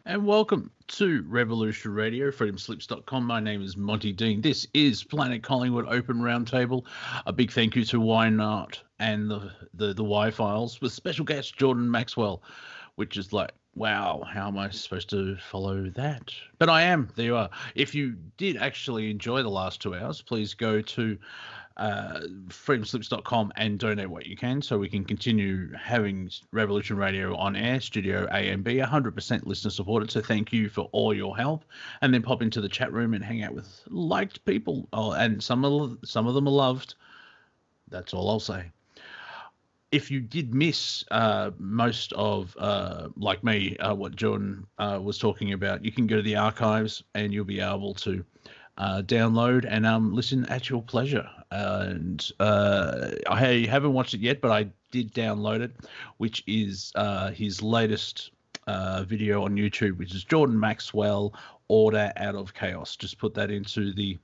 And welcome to Revolution Radio, freedomslips.com. My name is Monty Dean. This is Planet Collingwood Open Roundtable. A big thank you to Why Not and the Y-Files with special guest Jordan Maxwell, which is like, wow, how am I supposed to follow that? But I am. There you are. If you did actually enjoy the last 2 hours, please go to freedomslips.com and donate what you can so we can continue having Revolution Radio on air, Studio A and B, 100% listener supported. So thank you for all your help. And then pop into the chat room and hang out with liked people. Oh, and some of them are loved. That's all I'll say. If you did miss most of, like me, what John was talking about, you can go to the archives and you'll be able to download and listen at your pleasure. And I haven't watched it yet, but I did download it, which is his latest video on YouTube, which is Jordan Maxwell, Order Out of Chaos. Just put that into the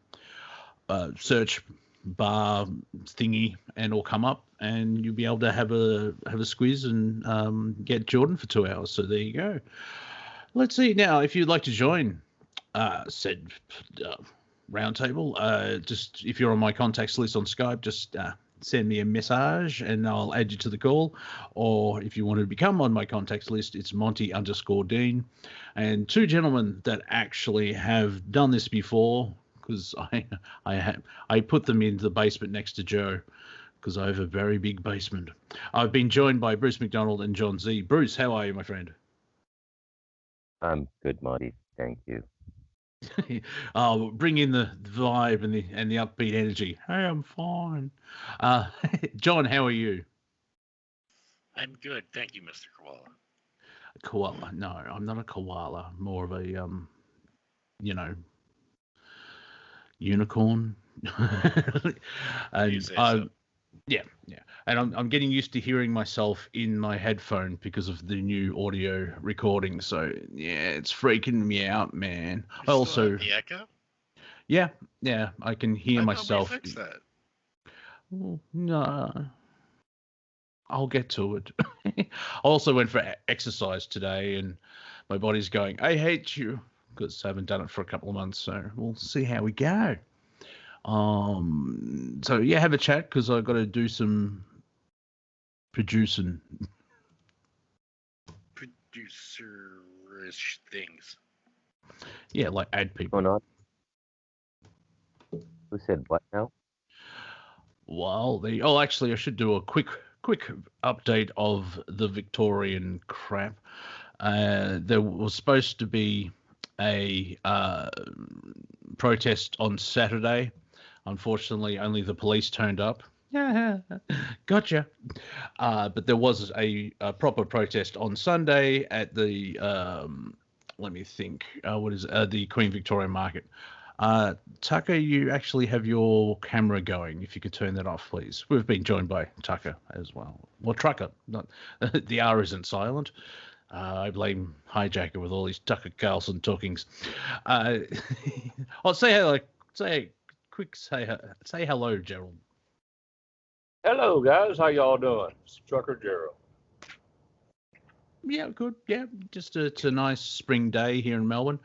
search bar thingy and it'll come up and you'll be able to have a squiz and get Jordan for 2 hours. So there you go. Let's see. Now, if you'd like to join said roundtable, just if you're on my contacts list on Skype, just send me a message and I'll add you to the call. Or if you want to become on my contacts list, it's Monty_Dean. And two gentlemen that actually have done this before, because I put them in the basement next to Joe because I have a very big basement. I've been joined by Bruce MacDonald and John Z. Bruce, how are you, my friend? I'm good, Monty. Thank you. Bring in the vibe and the upbeat energy. Hey, I'm fine. John, how are you? I'm good, thank you, Mr. Koala. Koala? No, I'm not a koala. More of a unicorn. And You say so. Yeah. And I'm getting used to hearing myself in my headphone because of the new audio recording. So yeah, it's freaking me out, man. You I still also have the echo? yeah, I can hear I myself. thought we fixed that. Well, no, I'll get to it. I also went for exercise today, and my body's going, I hate you, because I haven't done it for a couple of months. So we'll see how we go. So yeah, have a chat because I've got to do some producing. Producer-ish things. Yeah, like add people. What's going on? Who said what now? Well, actually, I should do a quick update of the Victorian crap. There was supposed to be a protest on Saturday. Unfortunately, only the police turned up. Gotcha. But there was a proper protest on Sunday at the, let me think, the Queen Victoria Market. Tucker, you actually have your camera going. If you could turn that off, please. We've been joined by Tucker as well. Well, Trucker, not the R isn't silent. I blame HiJacker with all these Tucker Carlson talkings. I'll say hello, Gerald. Hello, guys. How y'all doing? It's Trucker Gerald. Yeah, good. Yeah, just it's a nice spring day here in Melbourne.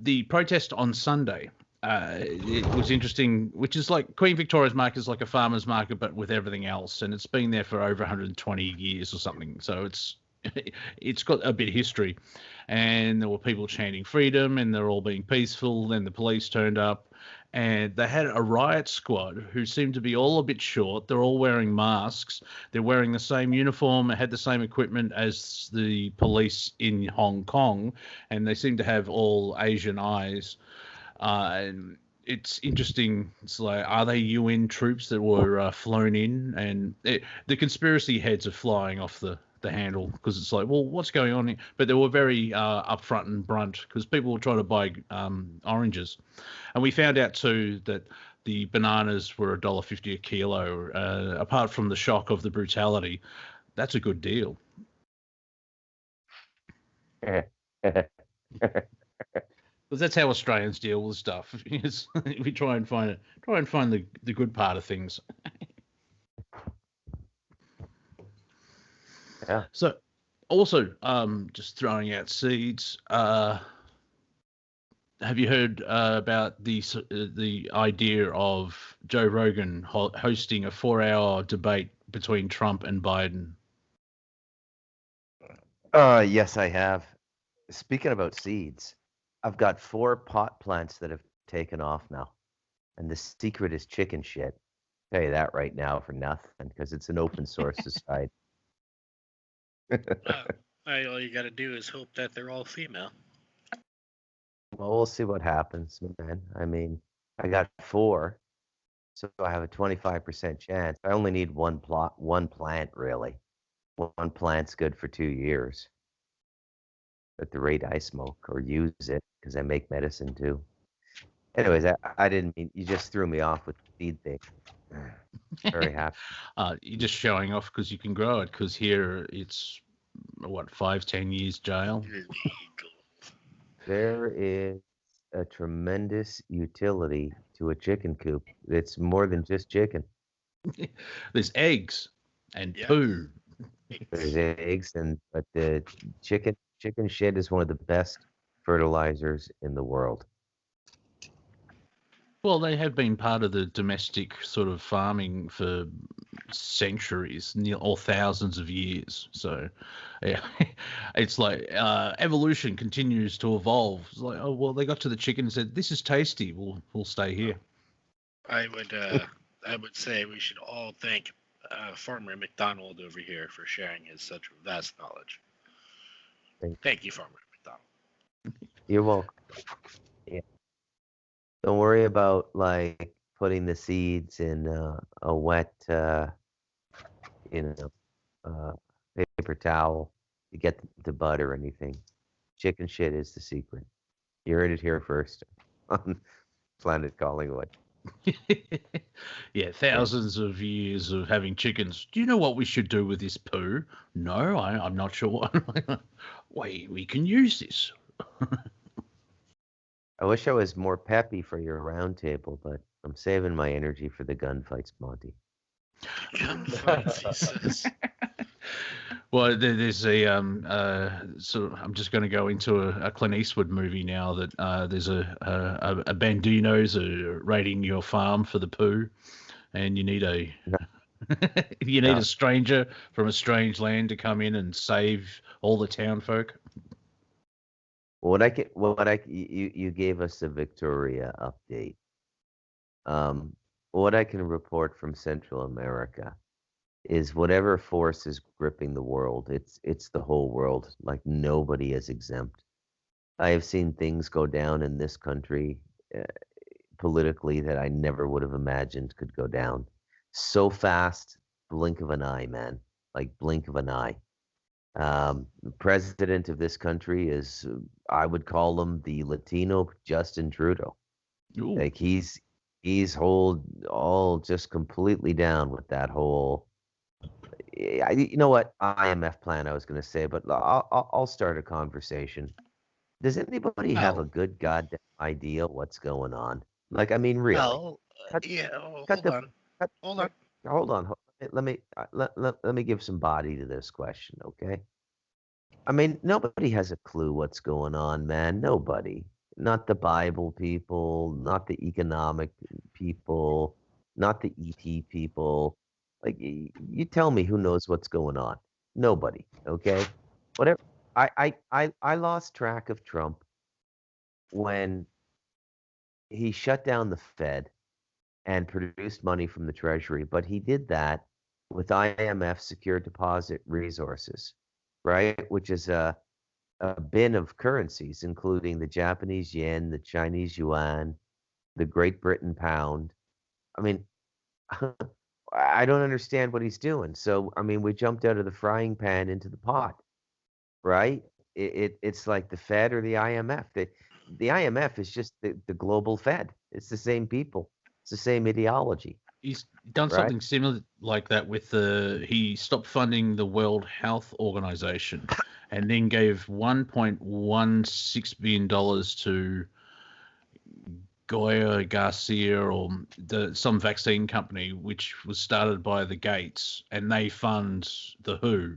The protest on Sunday, it was interesting, which is like Queen Victoria's Market is like a farmer's market, but with everything else, and it's been there for over 120 years or something. So it's got a bit of history, and there were people chanting freedom, and they're all being peaceful. Then the police turned up. And they had a riot squad who seemed to be all a bit short. They're all wearing masks. They're wearing the same uniform, had the same equipment as the police in Hong Kong, and they seem to have all Asian eyes. And it's interesting. It's like, are they UN troops that were flown in? And the conspiracy heads are flying off the handle because it's like, well, what's going on here? But they were very upfront and blunt because people were trying to buy oranges. And we found out too that the bananas were $1.50 a kilo. Apart from the shock of the brutality, that's a good deal. Because that's how Australians deal with stuff. We try and find the good part of things. Yeah. So Also, just throwing out seeds. Have you heard about the idea of Joe Rogan hosting a 4-hour debate between Trump and Biden? Yes, I have. Speaking about seeds, I've got 4 pot plants that have taken off now. And the secret is chicken shit. I'll tell you that right now for nothing, because it's an open source society. All you got to do is hope that they're all female. Well, we'll see what happens, man. I mean, I got 4, so I have a 25% chance. I only need one plant, really. One plant's good for 2 years. At the rate I smoke or use it, because I make medicine too. Anyways, I didn't mean, you just threw me off with the seed thing. Very happy. You're just showing off because you can grow it, because here it's, 5-10 years jail? There is a tremendous utility to a chicken coop. It's more than just chicken. There's eggs and poo. There's eggs, but the chicken shit is one of the best fertilizers in the world. Well, they have been part of the domestic sort of farming for centuries, or thousands of years. So, yeah, it's like evolution continues to evolve. It's like, oh well, they got to the chicken and said, "This is tasty. We'll stay here." I would say we should all thank Farmer MacDonald over here for sharing his such vast knowledge. Thank you, Farmer MacDonald. You're welcome. Yeah. Don't worry about like putting the seeds in a wet, paper towel to get the bud or anything. Chicken shit is the secret. You heard it here first on Planet Collingwood. Yeah, thousands of years of having chickens. Do you know what we should do with this poo? No, I'm not sure. We can use this. I wish I was more peppy for your round table, but I'm saving my energy for the gunfights, Monty. Gunfights, he says. Well, there's a sort of, I'm just going to go into a Clint Eastwood movie now that there's a Bandinos are raiding your farm for the poo, and you need a a stranger from a strange land to come in and save all the town folk. You gave us the Victoria update. What I can report from Central America is whatever force is gripping the world, it's the whole world. Like nobody is exempt. I have seen things go down in this country politically that I never would have imagined could go down so fast. Blink of an eye, man. Like blink of an eye. The president of this country is, I would call him the Latino Justin Trudeau. Ooh. Like he's all just completely down with that whole. You know what, IMF plan I was going to say, but I'll start a conversation. Does anybody have a good goddamn idea what's going on? Like, I mean, really? Well, Hold on. Let me give some body to this question, okay? I mean, nobody has a clue what's going on, man. Nobody. Not the Bible people, not the economic people, not the ET people. Like, you tell me who knows what's going on. Nobody, okay? Whatever. I lost track of Trump when he shut down the Fed and produced money from the Treasury, but he did that with IMF secured deposit resources, right? Which is a bin of currencies, including the Japanese yen, the Chinese yuan, the Great Britain pound. I mean, I don't understand what he's doing. So, I mean, we jumped out of the frying pan into the pot, right? It's like the Fed or the IMF. The IMF is just the global Fed. It's the same people. It's the same ideology. He's done something similar like that with he stopped funding the World Health Organization and then gave $1.16 billion to Goya Garcia or some vaccine company, which was started by the Gates, and they fund the WHO.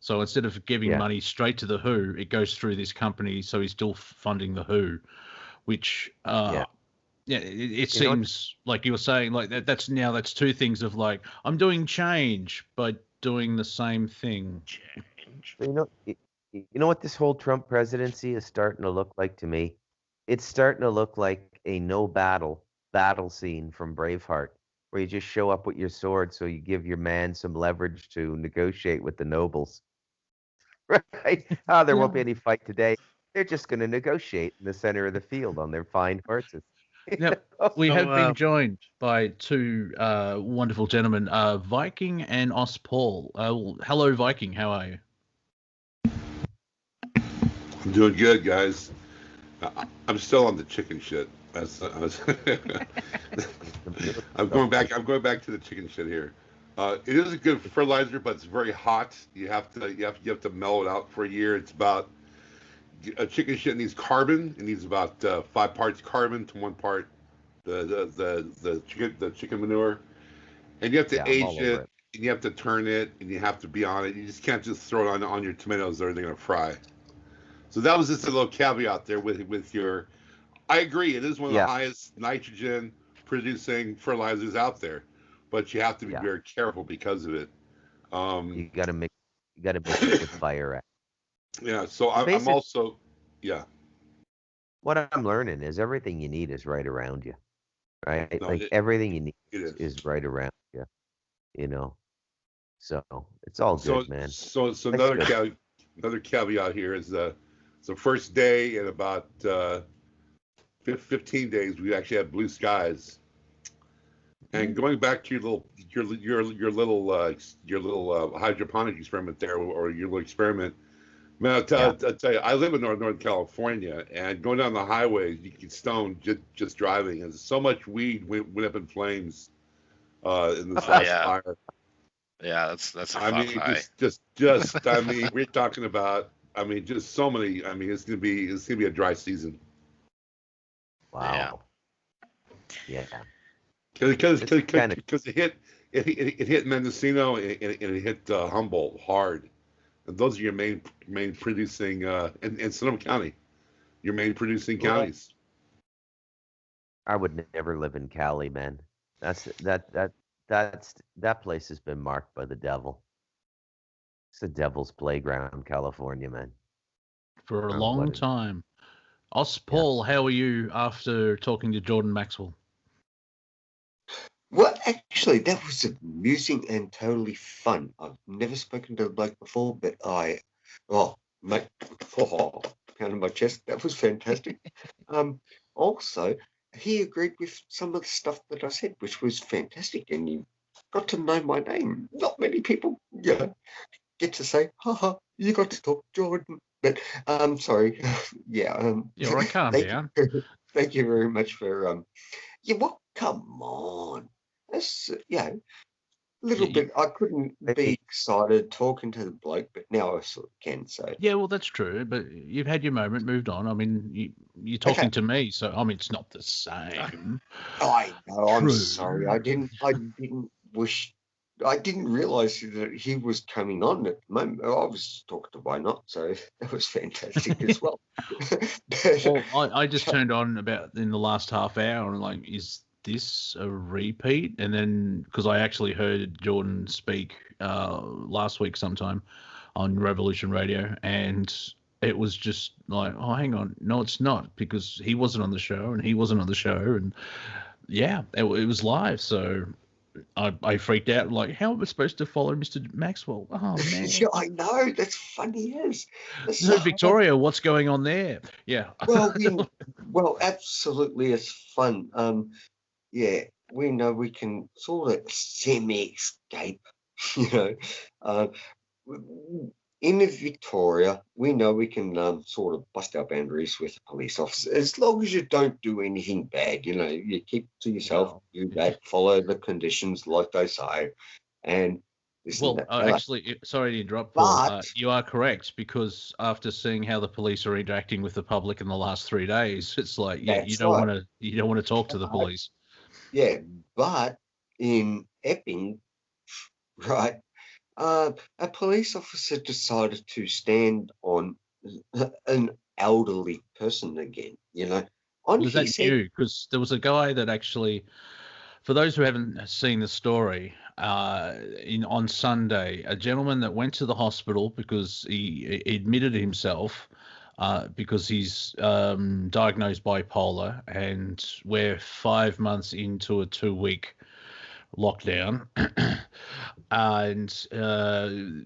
So instead of giving money straight to the WHO, it goes through this company. So he's still funding the WHO, which it seems like you were saying, like that's two things of like, I'm doing change by doing the same thing. Change. You know what this whole Trump presidency is starting to look like to me? It's starting to look like a no battle scene from Braveheart, where you just show up with your sword, so you give your man some leverage to negotiate with the nobles. Right? There won't be any fight today. They're just going to negotiate in the center of the field on their fine horses. Yep. We have been joined by two wonderful gentlemen, Viking and Aust Paul. Hello, Viking. How are you? I'm doing good, guys. I'm still on the chicken shit. I'm going back to the chicken shit here. It is a good fertilizer, but it's very hot. You have to mellow it out for a year. It's about a chicken shit needs carbon. It needs about 5 parts carbon to 1 part the chicken manure, and you have to age it, and you have to turn it, and you have to be on it. You just can't just throw it on your tomatoes, or they're gonna fry. So that was just a little caveat there with your. I agree, it is one of the highest nitrogen producing fertilizers out there, but you have to be very careful because of it. You got to make it with fire. Yeah, so I'm also, What I'm learning is everything you need is right around you, right? No, everything you need is right around you, you know. So it's all good, man. So another caveat here is the first day in about 15 days we actually had blue skies. And going back to your little hydroponic experiment there, or your little experiment. Man, I'll tell you, I live in Northern California, and going down the highways, you get stoned just driving. And so much weed went up in flames in this last fire. Yeah, that's a fun high. I mean, we're talking about, just so many. It's gonna be a dry season. Wow. Yeah. Because it hit Mendocino and it hit Humboldt hard. And those are your main producing, and Sonoma County, your main producing counties. I would never live in Cali, man. That place has been marked by the devil. It's the devil's playground, California, man. For a long time. Aust Paul, how are you after talking to Jordan Maxwell? Well, actually, that was amusing and totally fun. I've never spoken to a bloke before, but pounding my chest. That was fantastic. Also, he agreed with some of the stuff that I said, which was fantastic, and you got to know my name. Not many people, get to say, you got to talk Jordan. But sorry, You're right, calm down. Thank you very much for come on. That's a little bit. I couldn't be excited talking to the bloke, but now I sort of can. So well, that's true. But you've had your moment, moved on. You're talking to me, so it's not the same. I know. I'm sorry. I didn't realize that he was coming on at the moment. I was talking to Why Not, so that was fantastic as well. I just turned on about in the last half hour and like, is this a repeat? And then because I actually heard Jordan speak last week sometime on Revolution Radio, and it was just like, oh, hang on, no, it's not, because he wasn't on the show and he wasn't on the show, and it was live, so I freaked out, like, how am I supposed to follow Mr. Maxwell? Oh man. Yeah, I know, that's funny as. So Victoria, what's going on there? Yeah. Well, absolutely, it's fun. We know we can sort of semi-escape, in Victoria, we know we can sort of bust our boundaries with police officers, as long as you don't do anything bad, you keep to yourself, do that, follow the conditions like they say, and actually, sorry to interrupt, Paul. You are correct, because after seeing how the police are interacting with the public in the last 3 days, it's like, you don't want to talk to the police. Yeah, but in Epping, right, A police officer decided to stand on an elderly person again, On Was that you? Because there was a guy that actually, for those who haven't seen the story, on Sunday, a gentleman that went to the hospital because he admitted himself because he's diagnosed bipolar, and we're 5 months into a 2-week lockdown, and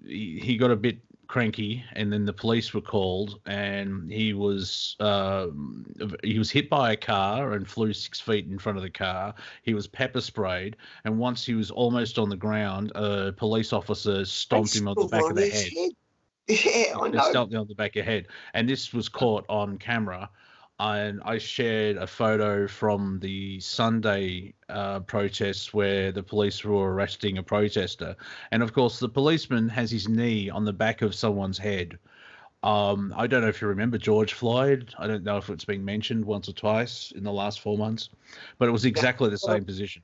he got a bit cranky, and then the police were called, and he was hit by a car and flew 6 feet in front of the car. He was pepper sprayed, and once he was almost on the ground, a police officer stomped him on the back of the head. Yeah, I know. Stomped him on the back of the head, and this was caught on camera. And I shared a photo from the Sunday protests where the police were arresting a protester. And of course, the policeman has his knee on the back of someone's head. I don't know if you remember George Floyd. I don't know if it's been mentioned once or twice in the last 4 months, but it was exactly the same position.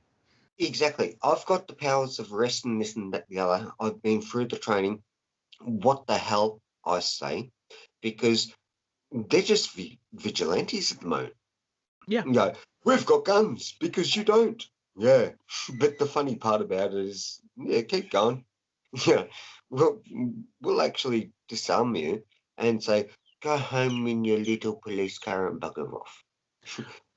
Exactly. I've got the powers of arrest and this and that, the other. I've been through the training. What the hell, I say, because they're just vigilantes at the moment. Yeah. We've got guns because you don't. Yeah. But the funny part about it is, keep going. Yeah. We'll actually disarm you and say, go home in your little police car and bugger off.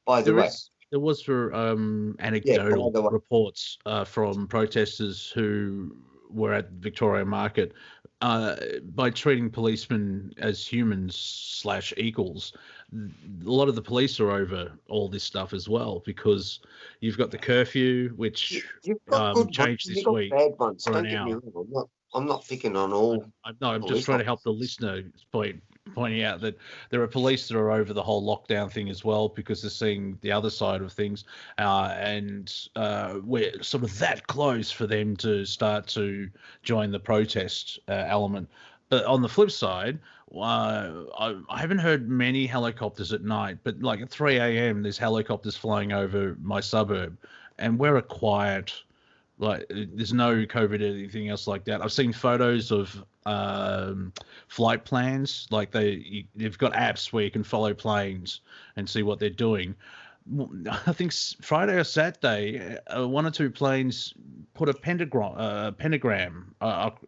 By the way. There was anecdotal reports from protesters who were at Victoria Market, by treating policemen as humans / equals. A lot of the police are over all this stuff as well, because you've got the curfew, which changed this week for an hour. I'm not picking on all. I'm just trying to help the listener pointing out that there are police that are over the whole lockdown thing as well, because they're seeing the other side of things, and we're sort of that close for them to start to join the protest element. But on the flip side, I haven't heard many helicopters at night, but like at 3 a.m. there's helicopters flying over my suburb, and we're a quiet. Like, there's no COVID or anything else like that. I've seen photos of flight plans. Like they've got apps where you can follow planes and see what they're doing. I think Friday or Saturday, 1 or 2 planes put a pentagram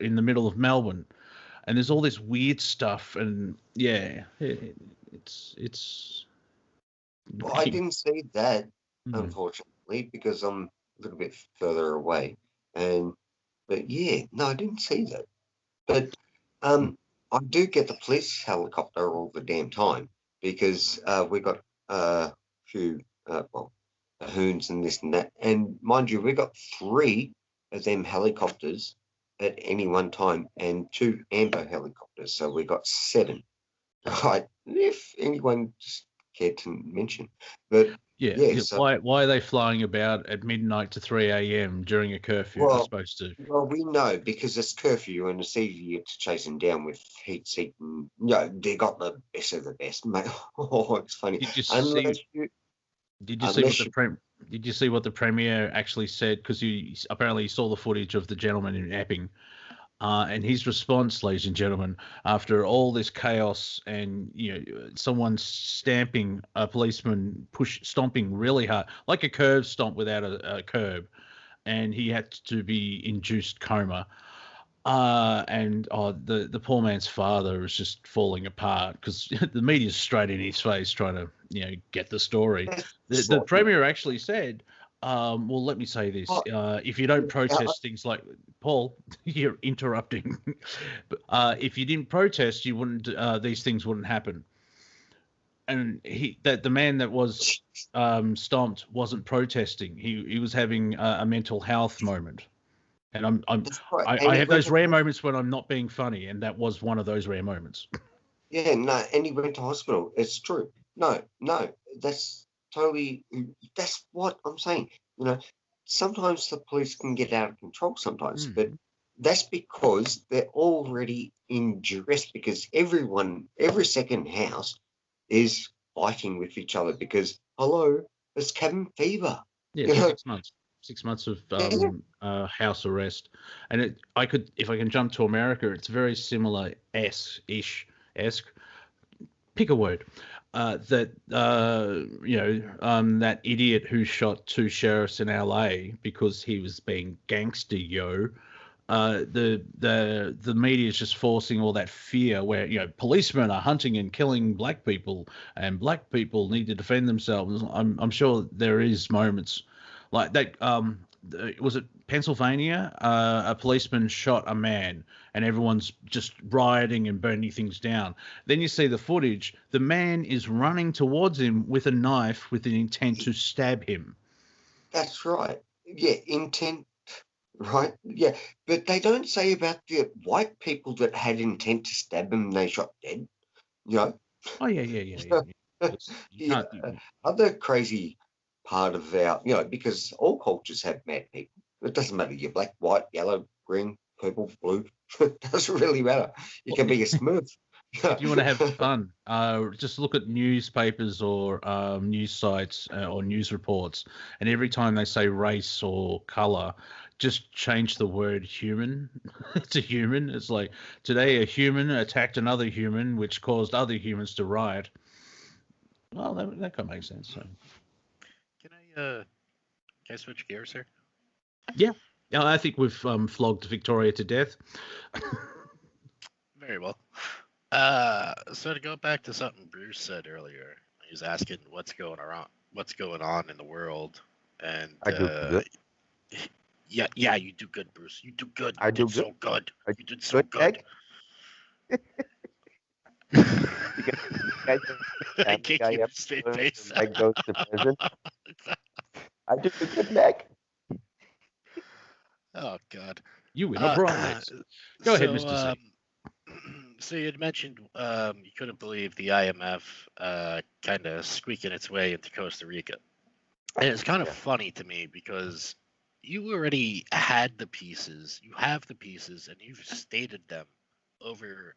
in the middle of Melbourne, and there's all this weird stuff. And yeah, it's. Well, I didn't see that, unfortunately, because I'm a little bit further away, but yeah, no, I didn't see that. But I do get the police helicopter all the damn time, because we got a few hoons and this and that, and mind you, we got 3 of them helicopters at any one time, and 2 amber helicopters, so we got 7. Right, if anyone just cared to mention, but. Yeah, so, why are they flying about at midnight to 3 a.m. during a curfew? They're supposed to. Well, we know, because it's curfew and it's easier to chase them down with heat seek, and they got the best of the best, mate. Oh, it's funny. Did you see what the Premier actually said? Because he apparently saw the footage of the gentleman in Epping. And his response, ladies and gentlemen, after all this chaos and someone stamping a policeman, stomping really hard, like a curb stomp without a curb, and he had to be induced coma. And the poor man's father is just falling apart, because the media's straight in his face trying to get the story. The Premier actually said, well, let me say this. If you don't protest things like, Paul, you're interrupting. But if you didn't protest, you wouldn't. These things wouldn't happen. And the man that was stomped wasn't protesting. He was having a mental health moment. And I have those rare moments when I'm not being funny, and that was one of those rare moments. Yeah, no, and he went to hospital. It's true. No, that's totally. That's what I'm saying. Sometimes the police can get out of control sometimes, but that's because they're already in duress, because every second house is fighting with each other because, hello, it's cabin fever. Yeah, 6 months. 6 months of house arrest, and if I can jump to America, it's very similar esque. Pick a word. That idiot who shot 2 sheriffs in LA because he was being gangster, the media is just forcing all that fear where policemen are hunting and killing black people and black people need to defend themselves. I'm sure there is moments like that. Was it Pennsylvania? A policeman shot a man and everyone's just rioting and burning things down. Then you see the footage. The man is running towards him with a knife with an intent to stab him. That's right. Yeah, intent. Right, yeah, but they don't say about the white people that had intent to stab him and they shot dead, Oh, yeah. Other crazy part of our, because all cultures have mad people. It doesn't matter, you're black, white, yellow, green, purple, blue. It doesn't really matter. You can be a Smurf. If you want to have fun, just look at newspapers or news sites or news reports, and every time they say race or color, just change the word human to human. It's like, today a human attacked another human, which caused other humans to riot. Well, that kind of makes sense. So. Can I switch gears here? Yeah, I think we've flogged Victoria to death. Very well. So to go back to something Bruce said earlier, he was asking what's going on in the world, and I do good. Yeah, you do good, Bruce. You do good. I do so good. You did so good. good. I can't keep a straight face. Meg goes to prison. I do a good, Meg. Oh God. You win a prize. Go ahead, Mr. C. So you had mentioned you couldn't believe the IMF kind of squeaking its way into Costa Rica. And it's kind of funny to me because you already had the pieces, you have the pieces, and you've stated them over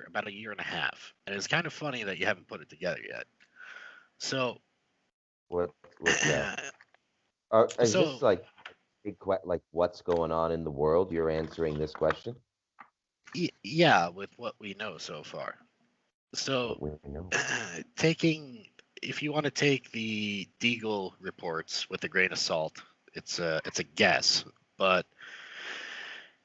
about a year and a half. And it's kind of funny that you haven't put it together yet. So what's that? Is this like what's going on in the world? You're answering this question? Yeah, with what we know so far. So, if you want to take the Deagle reports with a grain of salt, it's a guess, but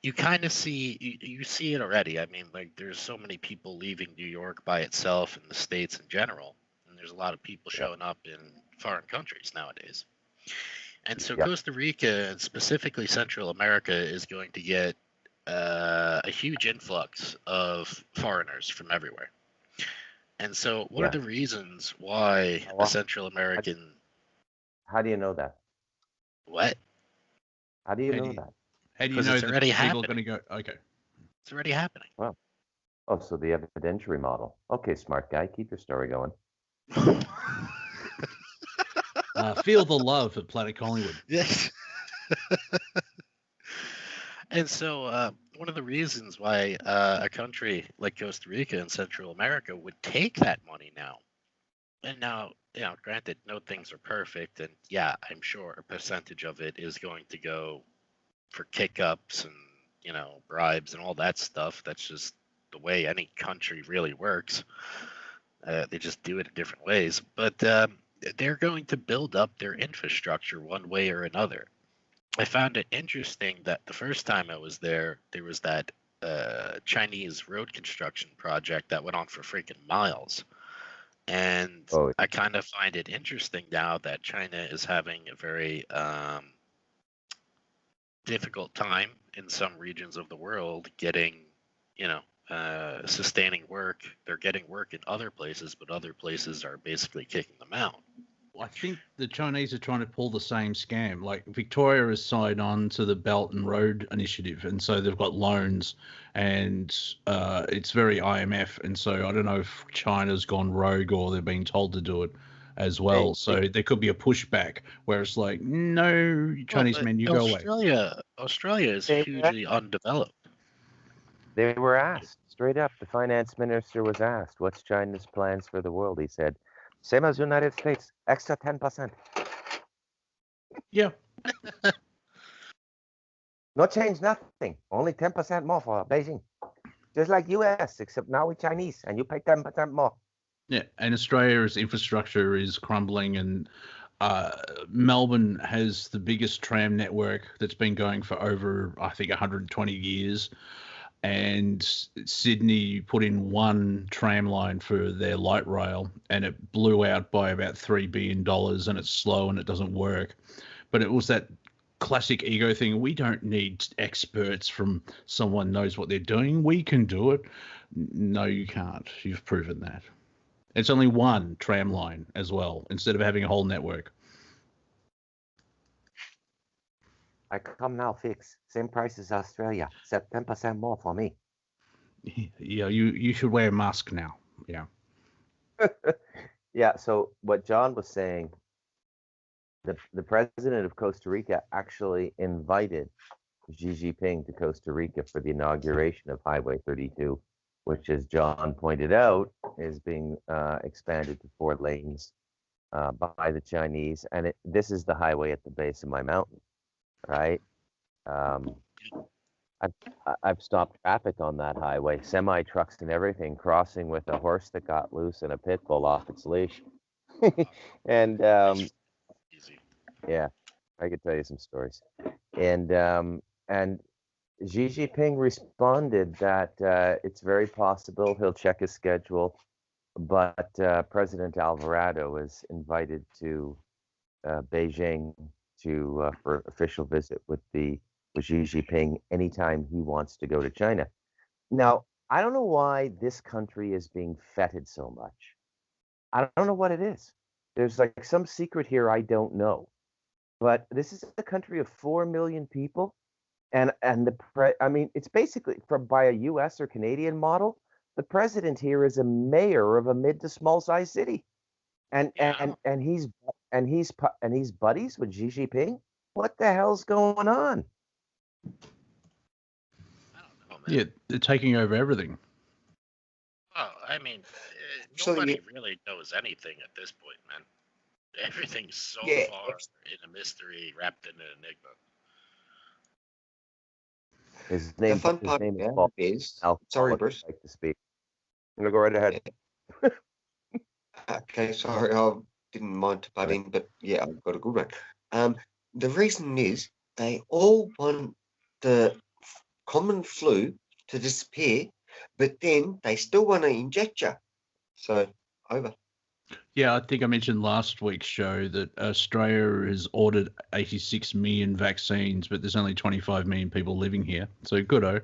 you kind of you see it already. I mean, like, there's so many people leaving New York by itself and the States in general, and there's a lot of people showing up in foreign countries nowadays. And so Costa Rica, and specifically Central America, is going to get a huge influx of foreigners from everywhere. And so one of the reasons why a Central American... How do you know that? What? How do you know that? How do you know it's already happening? Going to go? Okay. It's already happening. Well, so the evidentiary model. Okay, smart guy, keep your story going. Feel the love at Planet Collingwood. Yes. And so one of the reasons why a country like Costa Rica and Central America would take that money now, and now, granted, no things are perfect, and I'm sure a percentage of it is going to go for kick-ups and, bribes and all that stuff. That's just the way any country really works. They just do it in different ways. But they're going to build up their infrastructure one way or another. I found it interesting that the first time I was there was that Chinese road construction project that went on for freaking miles. And I kind of find it interesting now that China is having a very difficult time in some regions of the world getting, sustaining work. They're getting work in other places, but other places are basically kicking them out. I think the Chinese are trying to pull the same scam. Like, Victoria has signed on to the Belt and Road Initiative, and so they've got loans, and it's very IMF. And so I don't know if China's gone rogue or they're being told to do it as well. So there could be a pushback where it's like, no, Chinese men, you go away. Australia is hugely undeveloped. They were asked straight up. The finance minister was asked, "What's China's plans for the world?" He said, "Same as United States, extra 10%. Yeah, No change, nothing. Only 10% more for Beijing. Just like US, except now we're Chinese, and you pay 10% more. Yeah, and Australia's infrastructure is crumbling, and Melbourne has the biggest tram network that's been going for over, I think, 120 years. And Sydney put in one tram line for their light rail, and it blew out by about $3 billion, and it's slow and it doesn't work. But it was that classic ego thing. We don't need experts from someone knows what they're doing. We can do it. No, you can't. You've proven that. It's only one tram line as well, instead of having a whole network. I come now, fix. Same price as Australia, except 10% more for me. Yeah, you should wear a mask now. Yeah. Yeah, so what John was saying, the president of Costa Rica actually invited Xi Jinping to Costa Rica for the inauguration of Highway 32, which, as John pointed out, is being expanded to 4 lanes by the Chinese. And this is the highway at the base of my mountain, right? I've stopped traffic on that highway, semi trucks and everything, crossing with a horse that got loose and a pit bull off its leash. And yeah, I could tell you some stories. And Xi Jinping responded that it's very possible he'll check his schedule, but President Alvarado is invited to Beijing for official visit with Xi Jinping anytime he wants to go to China. Now, I don't know why this country is being feted so much. I don't know what it is. There's like some secret here I don't know. But this is a country of 4 million people, and it's basically by a U.S. or Canadian model. The president here is a mayor of a mid to small size city, and he's buddies with Xi Jinping. What the hell's going on? I don't know, man. Yeah, they're taking over everything. Well, I mean, nobody really knows anything at this point, man. Everything's so far in a mystery, wrapped in an enigma. The fun part is sorry, Bruce. Like to speak. I'm gonna go right ahead. Okay, sorry, I didn't mind to butt in, but yeah, I've got a good one. The reason is they all want the common flu to disappear, but then they still want to inject you. So, over. Yeah, I think I mentioned last week's show that Australia has ordered 86 million vaccines, but there's only 25 million people living here. So good-o.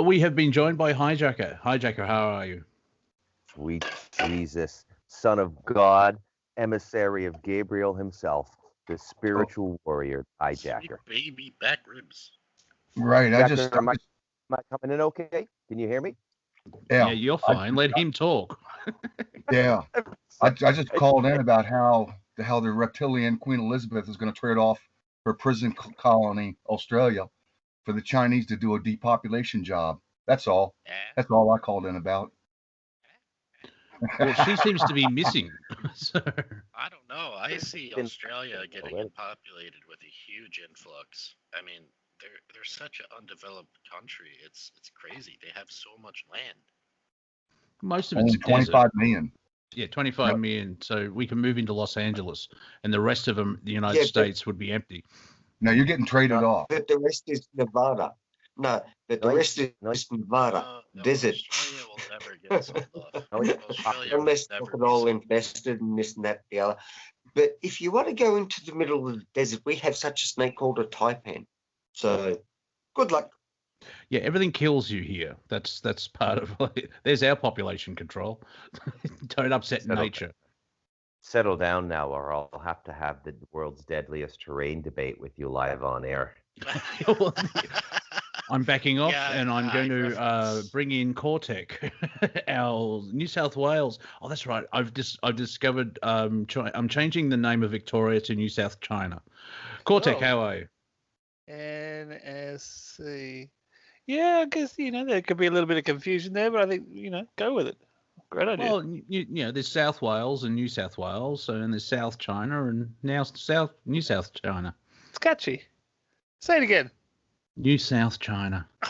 We have been joined by HiJacker. HiJacker, how are you? Sweet Jesus, Son of God, emissary of Gabriel himself, the spiritual warrior, HiJacker. Baby back ribs. Right. Jacker, am I coming in okay? Can you hear me? Yeah, you're fine. Let him talk. Yeah. I just called in about how the reptilian Queen Elizabeth is going to trade off her prison colony, Australia, for the Chinese to do a depopulation job. That's all. That's all I called in about. Well, she seems to be missing. So. I don't know. I see Australia getting populated with a huge influx. I mean, they're such an undeveloped country. It's crazy. They have so much land. Most of it's only 25 million. Yeah, 25 million. So we can move into Los Angeles, and the rest of them, the United States, would be empty. No, you're getting traded off. But the rest is Nevada. No, but the rest is Nevada. Desert. Australia will never get sold off. Unless they're all invested in this and that, the other. But if you want to go into the middle of the desert, we have such a snake called a taipan. So, good luck. Yeah, everything kills you here. That's part of it. There's our population control. Don't upset nature. Settle down now, or I'll have to have the world's deadliest terrain debate with you live on air. I'm backing off, and I'm going to bring in Cortek, our New South Wales. Oh, that's right. I've discovered I'm changing the name of Victoria to New South China. Cortek, how are you? NSC. Yeah, I guess, there could be a little bit of confusion there, but I think, go with it. Great idea. Well, there's South Wales and New South Wales, and there's South China and now New South China. It's catchy. Say it again. New South China. Oh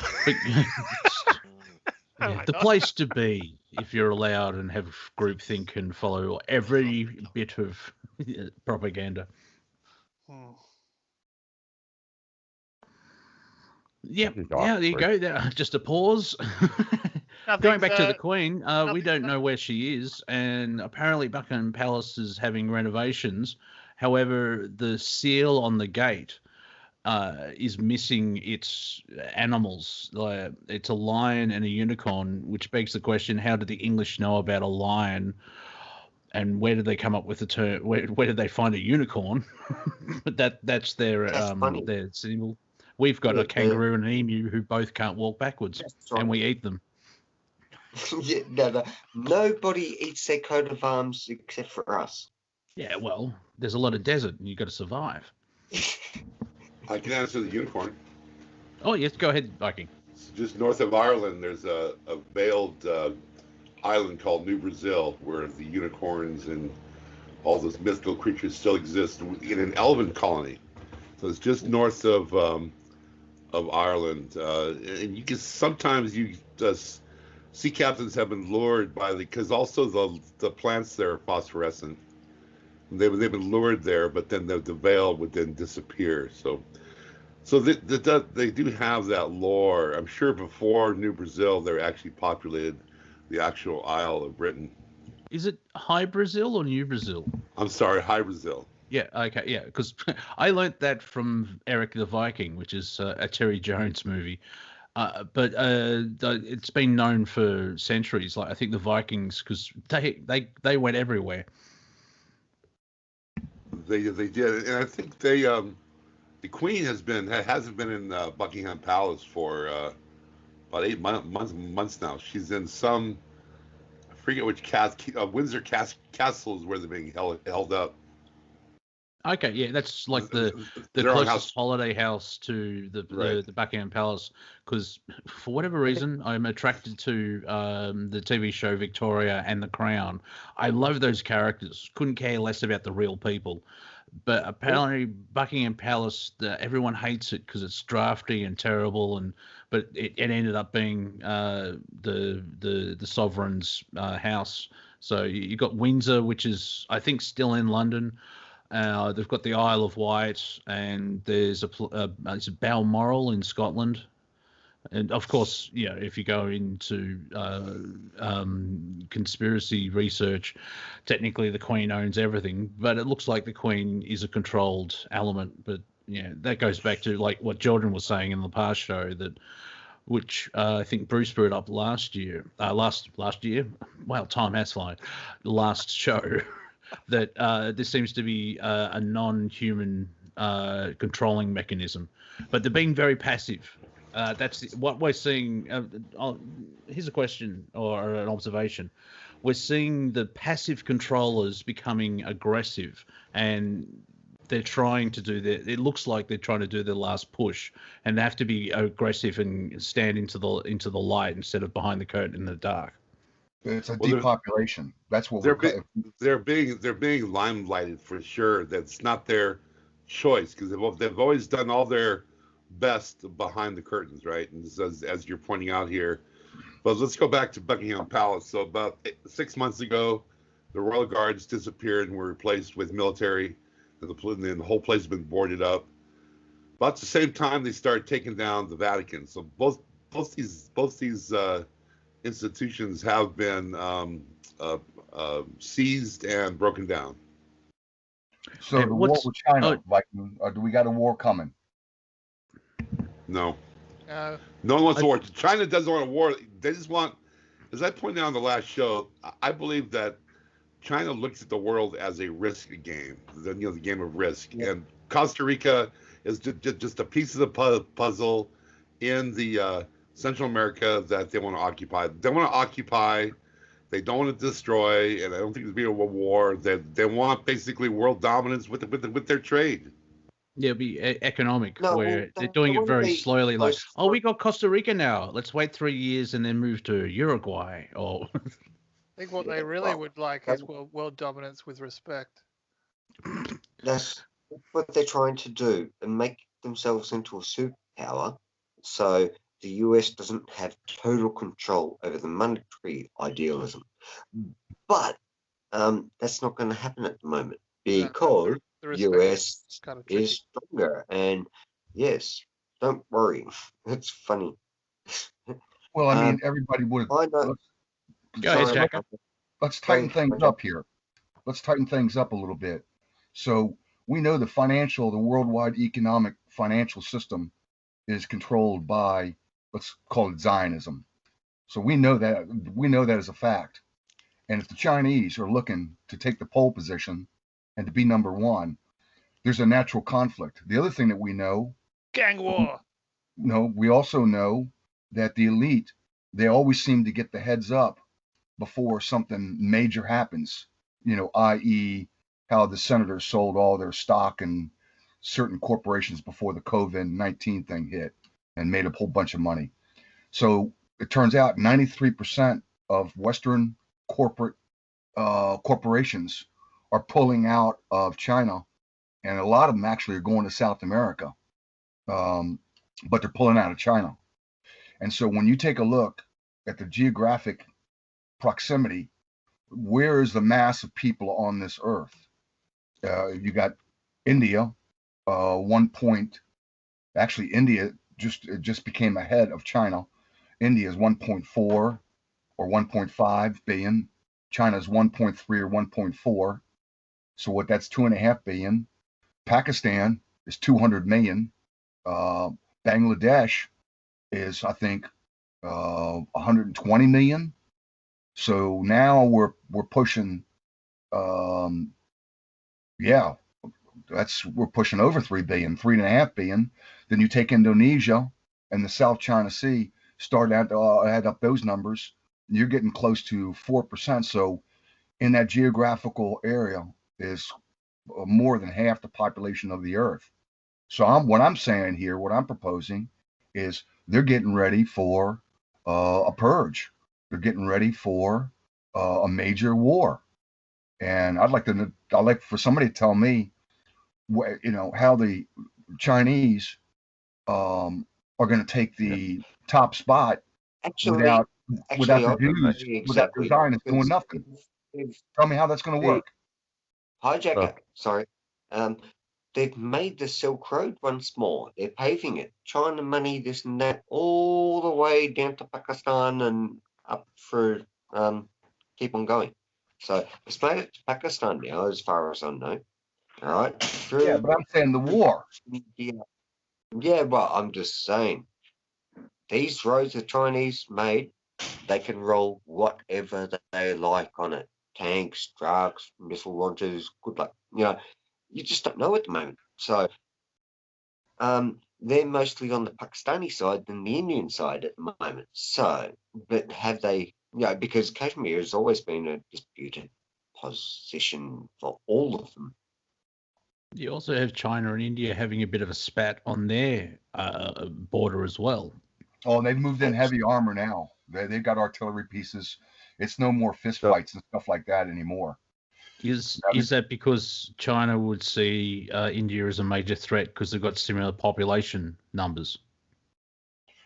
my The God. place to be if you're allowed and have groupthink and follow every bit of propaganda. Hmm. Yep. This is Yeah, there you awkward. go. Just a pause. Going Nothing's, back to the Queen, we nothing's don't gonna- know where she is, and apparently Buckingham Palace is having renovations. However, the seal on the gate is missing its animals. It's a lion and a unicorn, which begs the question: how did the English know about a lion? And where did they come up with the term? Where did they find a unicorn? But that's their funny. their symbol. We've got Yeah, a kangaroo and an emu who both can't walk backwards, That's right. and we eat them. Yeah, no. Nobody eats their coat of arms except for us. Yeah, well, there's a lot of desert, and you've got to survive. I can answer the unicorn. Oh yes, go ahead, Viking. Just north of Ireland, there's a veiled island called New Brazil, where the unicorns and all those mythical creatures still exist in an elven colony. So it's just north of Ireland, and you can sometimes sea captains have been lured by because also the plants there are phosphorescent. They've been lured there, but then the veil would then disappear. So they do have that lore. I'm sure before New Brazil, they actually populated the actual Isle of Britain. Is it High Brazil or New Brazil? I'm sorry, High Brazil. Yeah, okay, yeah, because I learnt that from Eric the Viking, which is a Terry Jones movie. But it's been known for centuries. Like I think the Vikings, because they went everywhere. They did, and I think the Queen hasn't been in Buckingham Palace for about 8 months now. She's in some, I forget which Windsor Castle is where they're being held up. Okay, yeah, that's like the Their own closest house. holiday house to Right. the Buckingham Palace, because for whatever reason I'm attracted to the TV show Victoria and The Crown. I love those characters. Couldn't care less about the real people, but apparently Buckingham Palace, everyone hates it because it's drafty and terrible, but it ended up being the sovereign's house. So you got Windsor, which is I think still in London. They've got the Isle of Wight, and there's it's Balmoral in Scotland, and of course, you know, if you go into conspiracy research, technically the Queen owns everything, but it looks like the Queen is a controlled element. But yeah, that goes back to like what Jordan was saying in the past show which I think Bruce brought up last year. Last year, well, time has flown. Last show. That there seems to be a non-human controlling mechanism, but they're being very passive. That's what we're seeing. Here's a question or an observation. We're seeing the passive controllers becoming aggressive, and they're trying to do it looks like they're trying to do their last push, and they have to be aggressive and stand into the light instead of behind the curtain in the dark. It's a Well, depopulation. That's what they're being limelighted for sure. That's not their choice because they've always done all their best behind the curtains, right? And as you're pointing out here, but let's go back to Buckingham Palace. So about 6 months ago, the Royal Guards disappeared and were replaced with military, and the whole place has been boarded up. About the same time, they started taking down the Vatican. So both these institutions have been seized and broken down. So the war with China, Viking, or do we got a war coming? No. No. No one wants a war. China doesn't want a war. They just want, as I pointed out on the last show, I believe that China looks at the world as a risk game, the game of risk. Yeah. And Costa Rica is just a piece of the puzzle in the Central America that they want to occupy. They want to occupy. They don't want to destroy, and I don't think there's be a war. They want basically world dominance with their trade. Yeah, it'll be economic, where they're doing it very slowly. Like, oh, we got Costa Rica now. Let's wait 3 years and then move to Uruguay. Or I think what they really would like is world dominance with respect. That's what they're trying to do and make themselves into a superpower, so the US doesn't have total control over the monetary idealism. But that's not going to happen at the moment because The respect US kind of tricky. is stronger. And yes, don't worry, it's funny. Well, I mean, everybody would. I know. Go ahead, Sorry, Jacker. Let's tighten Sorry, things up here. Let's tighten things up a little bit. So we know the worldwide economic financial system is controlled by, let's call it Zionism. So we know that as a fact. And if the Chinese are looking to take the pole position and to be number one, there's a natural conflict. The other thing that we know, Gang war. we also know that the elite, they always seem to get the heads up before something major happens, i.e. how the senators sold all their stock in certain corporations before the COVID-19 thing hit and made a whole bunch of money. So it turns out 93% of Western corporations are pulling out of China, and a lot of them actually are going to South America, but they're pulling out of China. And so when you take a look at the geographic proximity, where is the mass of people on this earth? You got India, India just became ahead of China. India is 1.4 or 1.5 billion. China's 1.3 or 1.4. So what? That's 2.5 billion. Pakistan is 200 million. Bangladesh is, I think, 120 million. So now we're pushing, we're pushing over 3 billion, 3.5 billion. Then you take Indonesia and the South China Sea, start to add up those numbers, you're getting close to 4%. So in that geographical area is more than half the population of the earth. So what I'm saying here, what I'm proposing is they're getting ready for a purge. They're getting ready for a major war. And I'd like for somebody to tell me, how the Chinese are going to take the top spot without the Zionists doing nothing. Tell me how that's going to work. HiJacker, sorry. They've made the Silk Road once more. They're paving it. China money, this and that, all the way down to Pakistan and up through, keep on going. So it's made it to Pakistan now, as far as I know. All right. Yeah, but I'm saying the war. Yeah, well, I'm just saying. These roads the Chinese made, they can roll whatever they like on it. Tanks, trucks, missile launchers, good luck. You just don't know at the moment. So they're mostly on the Pakistani side than the Indian side at the moment. So, but have they, because Kashmir has always been a disputed position for all of them. You also have China and India having a bit of a spat on their border as well. Oh, they've moved in heavy armor now. They've got artillery pieces. It's no more fist fights and stuff like that anymore. Is that because China would see India as a major threat because they've got similar population numbers?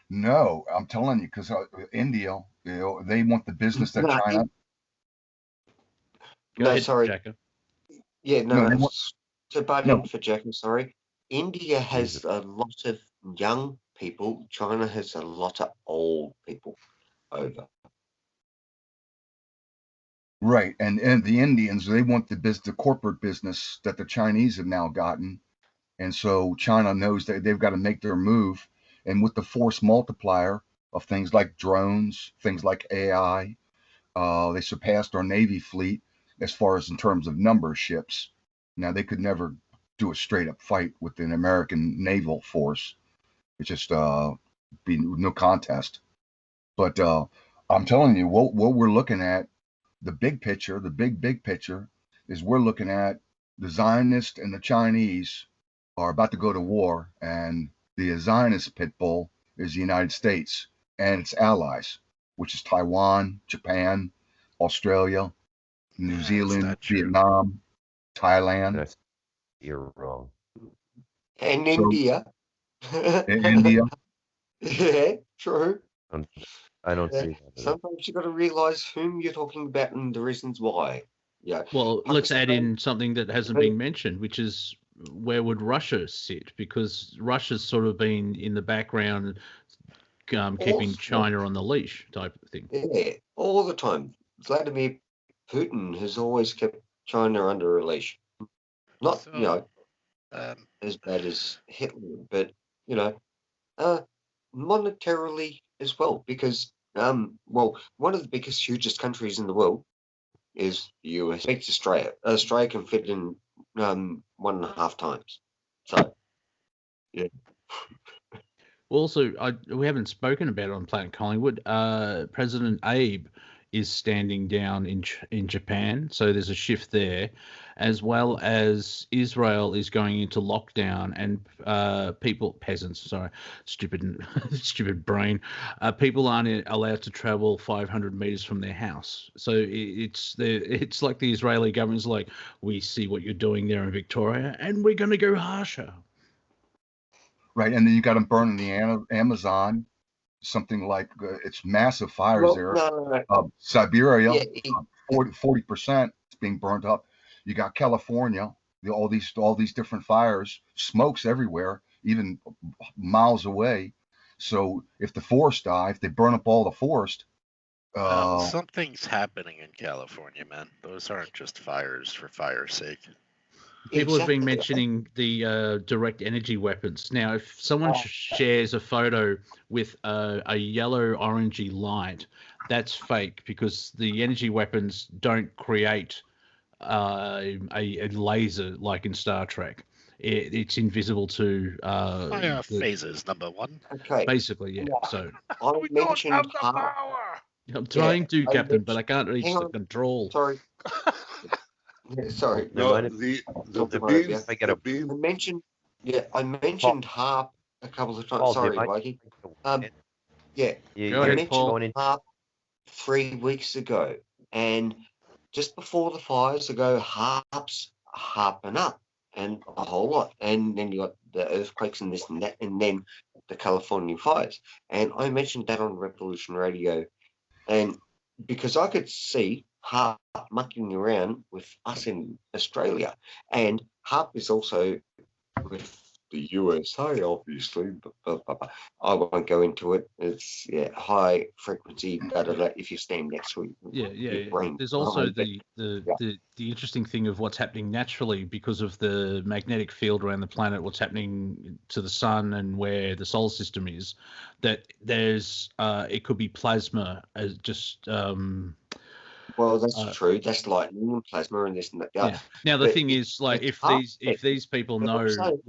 No, I'm telling you, because India, they want the business that China. No, sorry. Jacker. Yeah, no. To butt in for Jacker, sorry. India has a lot of young people. China has a lot of old people over. Right, and the Indians, they want the corporate business that the Chinese have now gotten, and so China knows that they've got to make their move, and with the force multiplier of things like drones, things like AI, they surpassed our Navy fleet as far as in terms of number of ships. Now they could never do a straight up fight with an American naval force. It's just be no contest. But I'm telling you, what we're looking at. The big picture, the big picture is we're looking at the Zionists and the Chinese are about to go to war, and the Zionist pit bull is the United States and its allies, which is Taiwan, Japan, Australia, New Zealand, Vietnam, Thailand. You're wrong. And So- India. In India. Yeah, true. I don't Yeah. see that. at all. Sometimes you got to realise whom you're talking about and the reasons why. Yeah. Well, let's add Pakistan- in something that hasn't been mentioned, which is where would Russia sit? Because Russia's sort of been in the background, keeping Also- China on the leash type of thing. Yeah, all the time. Vladimir Putin has always kept China under a leash. Not, So- as bad as Hitler, but, monetarily as well, because, one of the biggest, hugest countries in the world is the US. Beats Australia. Australia can fit in 1.5 times. So, Also, we haven't spoken about it on Planet Collingwood. President Abe is standing down in Japan, so there's a shift there, as well as Israel is going into lockdown, and stupid brain, people aren't allowed to travel 500 meters from their house. So it's like the Israeli government's like, we see what you're doing there in Victoria, and we're going to go harsher. Right, and then you got them burning the Amazon, something like it's massive fires well, there. no. Siberia, Yeah, 40% is being burnt up. You got California, all these different fires, smokes everywhere, even miles away. So if the forest die, if they burn up all the forest, something's happening in California, man. Those aren't just fires for fire's sake. People have been exactly. mentioning the direct energy weapons. Now, if someone shares a photo with a yellow orangey light, that's fake, because the energy weapons don't create a laser like in Star Trek. It's invisible to Fire phases, number one. Okay. basically, yeah. So I We don't mentioned have the half. power. I'm trying to, I Captain, but I mentioned- can't reach hang the on. control. Sorry. Yeah, sorry. They No, might have- the Sorry, beams, I get the a- beams. I mentioned harp a couple of times. Paul, they Sorry, might- Viking. You- Go I ahead, mentioned Paul. harp 3 weeks ago, and just before the fires ago, harps harping up, and a whole lot, and then you got the earthquakes and this and that, and then the California fires, and I mentioned that on Revolution Radio, and because I could see harp mucking around with us in Australia, and harp is also with the USA, obviously, but I won't go into it. It's high frequency. If you stand next to it, your brain. There's also Right, the interesting thing of what's happening naturally because of the magnetic field around the planet, what's happening to the sun and where the solar system is. That there's it could be plasma as just. well, that's true. That's lightning and plasma and this and that. Yeah. Now the But thing is, like, if these people But I'm know saying-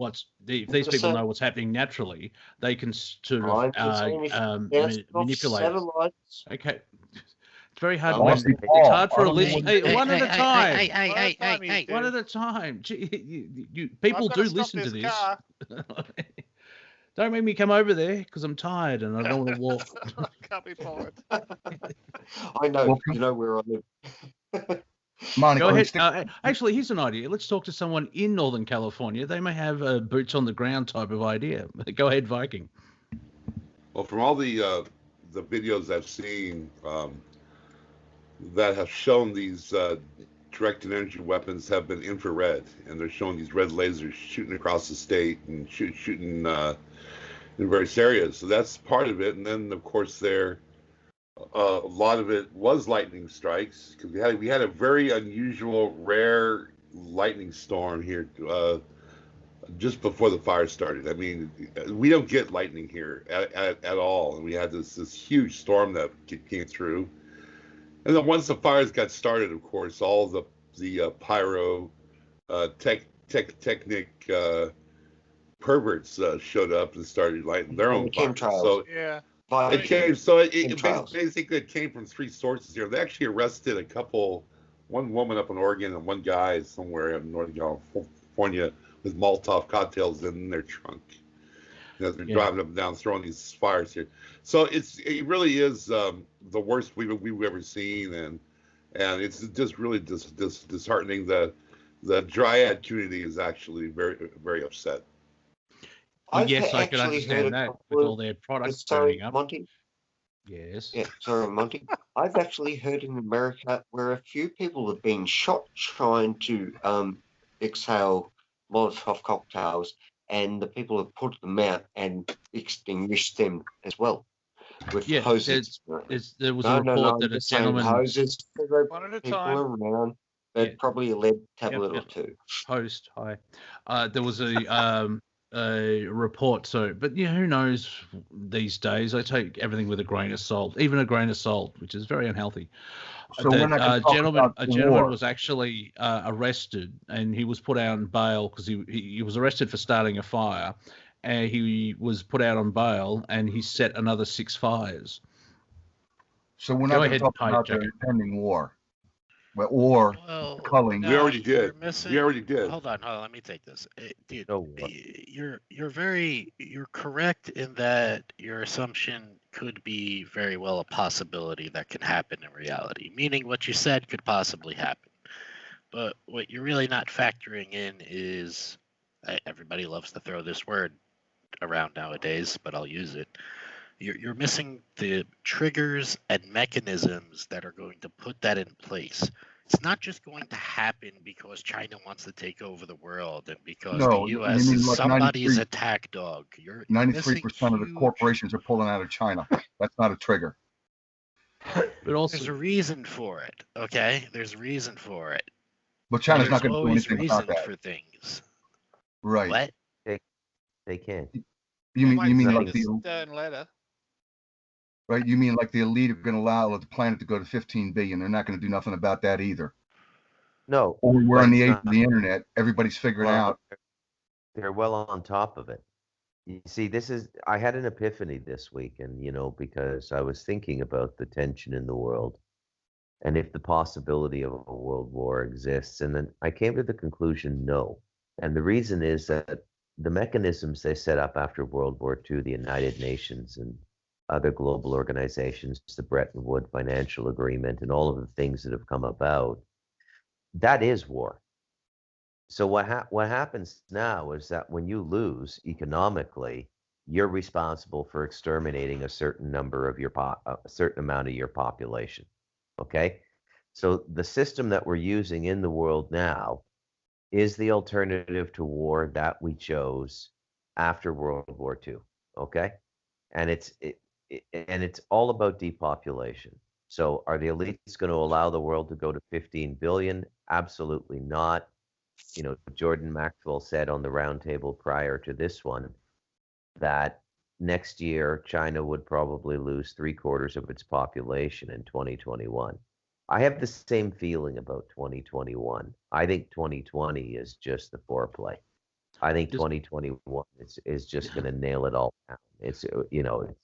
what's happening naturally, they can sort I'm of just saying if bouncing off manipulate. satellites. Okay. It's very hard. Oh, when, I see, it's Paul. hard for a I don't know listen. what- Hey, one at a time. Hey, One at a time. People do listen to this. Don't make me come over there because I'm tired and I don't want to walk. Can't be bothered. I know. Well, You know where I live. Monica, Go ahead. stick- Actually, here's an idea. Let's talk to someone in Northern California. They may have a boots on the ground type of idea. Go ahead, Viking. Well, from all the videos I've seen that have shown these directed energy weapons have been infrared, and they're showing these red lasers shooting across the state and shooting in various areas. So that's part of it. And then, of course, a lot of it was lightning strikes, because we had a very unusual, rare lightning storm here just before the fire started. I mean, we don't get lightning here at all, and we had this huge storm that came through. And then once the fires got started, of course, all the pyro technic perverts showed up and started lighting their own fires. Chemtrails. So Yeah. it came. So Chemtrails. basically it came from three sources here. They actually arrested one woman up in Oregon and one guy somewhere in Northern California with Molotov cocktails in their trunk. They're driving up and down, throwing these fires here. So it really is the worst we've ever seen, and it's just really disheartening. The Dryad community is actually very, very upset. Well, I've yes, I can actually heard understand a that couple with all of, their products sorry, burning up. Monty. Yes. Yeah, sorry, Monty. I've actually heard in America where a few people have been shot trying to exhale Molotov cocktails, and the people have put them out and extinguished them as well with Yeah, hoses. there was a No, report I'm that a just saying gentleman hoses for the One at a people time. around. Yeah. But probably a lead tablet Yep. or two. post. There was a report. So, but yeah, who knows these days? I take everything with a grain of salt, even a grain of salt, which is very unhealthy. So we're not going to talk about A the gentleman war. was actually arrested, and he was put out on bail because he was arrested for starting a fire, and he was put out on bail, and he set another 6 fires. So we're Go not going to ahead, talk about the HiJacker. impending war. Or Well, culling. We already did. You're missing, We already did. Hold on. Let me take this. Dude, No war. you're correct in that your assumption could be very well a possibility that can happen in reality. Meaning, what you said could possibly happen. But what you're really not factoring in is everybody loves to throw this word around nowadays, but I'll use it. You're missing the triggers and mechanisms that are going to put that in place. It's not just going to happen because China wants to take over the world and because No, the you U.S. mean is like somebody's 93 attack dog. You're 93% of the missing corporations are pulling out of China. That's not a trigger. But There's also, a reason for it, okay? There's a reason for it. But China's There's not going to do always anything reason about that. for things. Right. What? They can't. You They mean might you mean send like a the stern letter. right? You mean like the elite are going to allow the planet to go to 15 billion? They're not going to do nothing about that either. No. Or we're on that's the age not- of the internet. Everybody's figuring well, out. They're well on top of it. You see, I had an epiphany this week, and because I was thinking about the tension in the world and if the possibility of a world war exists. And then I came to the conclusion, no. And the reason is that the mechanisms they set up after World War II, the United Nations and other global organizations, the Bretton Woods Financial Agreement, and all of the things that have come about, that is war. So what happens now is that when you lose economically, you're responsible for exterminating a certain number of a certain amount of your population. Okay, so the system that we're using in the world now is the alternative to war that we chose after World War II. Okay, and it's all about depopulation. So are the elites going to allow the world to go to 15 billion? Absolutely not. Jordan Maxwell said on the roundtable prior to this one that next year China would probably lose 3/4 of its population in 2021. I have the same feeling about 2021. I think 2020 is just the foreplay. I think 2021 is just going to nail it all down. It's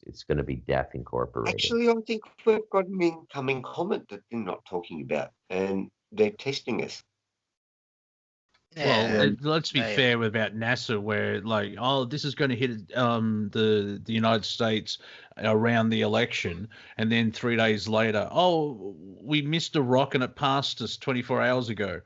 it's going to be death incorporated. Actually, I think we've got an incoming comment that they're not talking about, and they're testing us. well, let's be fair about NASA, where this is going to hit the United States around the election, and then 3 days later, we missed a rock and it passed us 24 hours ago.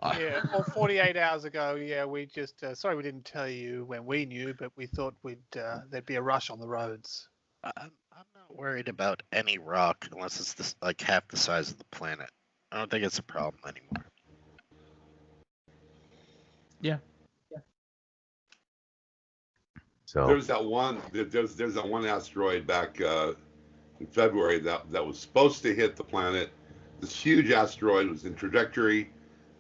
Yeah, or 48 hours ago. Yeah, we just sorry we didn't tell you when we knew, but we thought there'd be a rush on the roads. I'm not worried about any rock unless it's like half the size of the planet. I don't think it's a problem anymore. Yeah. So There's that one asteroid back in February that was supposed to hit the planet. This huge asteroid was in trajectory,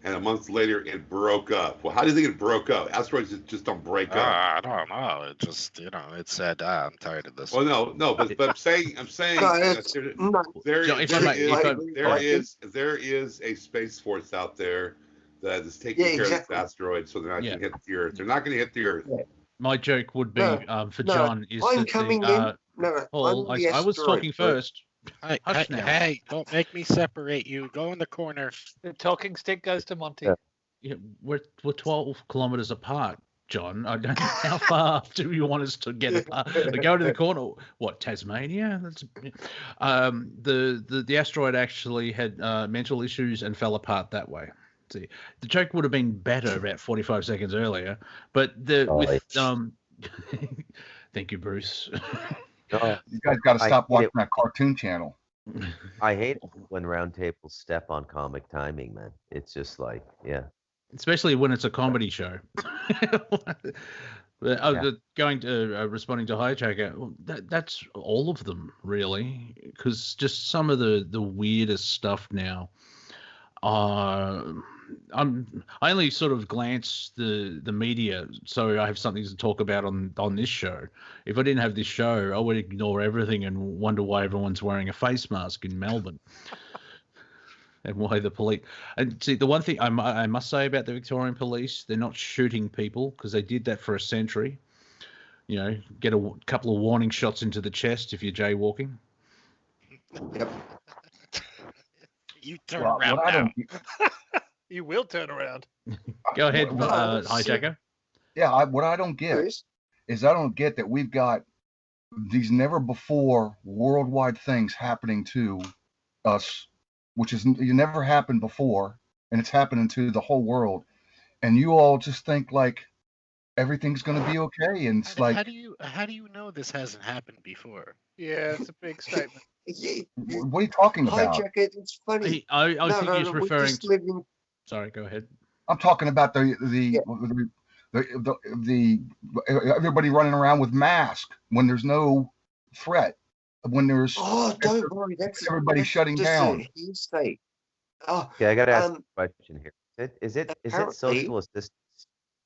and a month later it broke up. Well, how do you think it broke up? Asteroids just don't break up. I don't know. It just it said, I'm tired of this. Well, no, but I'm saying there is a space force out there that is taking care of this asteroid, so they're not going to hit the Earth. They're not going to hit the Earth. Yeah. My joke would be for John is I'm that coming in. No, Paul, I'm the I was talking asteroid, first. Hey, don't make me separate you. Go in the corner. The talking stick goes to Monty. Yeah, we're 12 kilometers apart, John. I don't know how far do you want us to get apart? Go to the corner. What, Tasmania? That's the asteroid actually had mental issues and fell apart that way. See, the joke would have been better about 45 seconds earlier, but Thank you, Bruce. No, You guys got to I stop hate watching it. that cartoon channel. I hate it when roundtables step on comic timing, man. It's just like, yeah. Especially when it's a comedy show. Going to responding to HiJacker, well, that's all of them really, because just some of the weirdest stuff now. I only sort of glance the media, so I have something to talk about on this show. If I didn't have this show, I would ignore everything and wonder why everyone's wearing a face mask in Melbourne. And why the police. And see, the one thing I must say about the Victorian police, they're not shooting people, because they did that for a century. You know, get a couple of warning shots into the chest if you're jaywalking. Yep. You turn Well, around what I now. don't, You will turn around. Go ahead, Well, HiJacker. yeah, what I don't get Bruce, is I don't get that we've got these never before worldwide things happening to us, which is never happened before, and it's happening to the whole world, and you all just think like everything's going to be okay, and it's like, How do you know this hasn't happened before? Yeah, it's a big statement. yeah, what are you talking about? HiJacker, it's funny. I No, think no, he's no, we referring just to. live in. Sorry, go ahead. I'm talking about the everybody running around with masks when there's no threat, when there's Oh, don't worry. That's shutting just down. a hearsay. Oh, Okay, I got to ask a question here. Is it apparently- social assistance?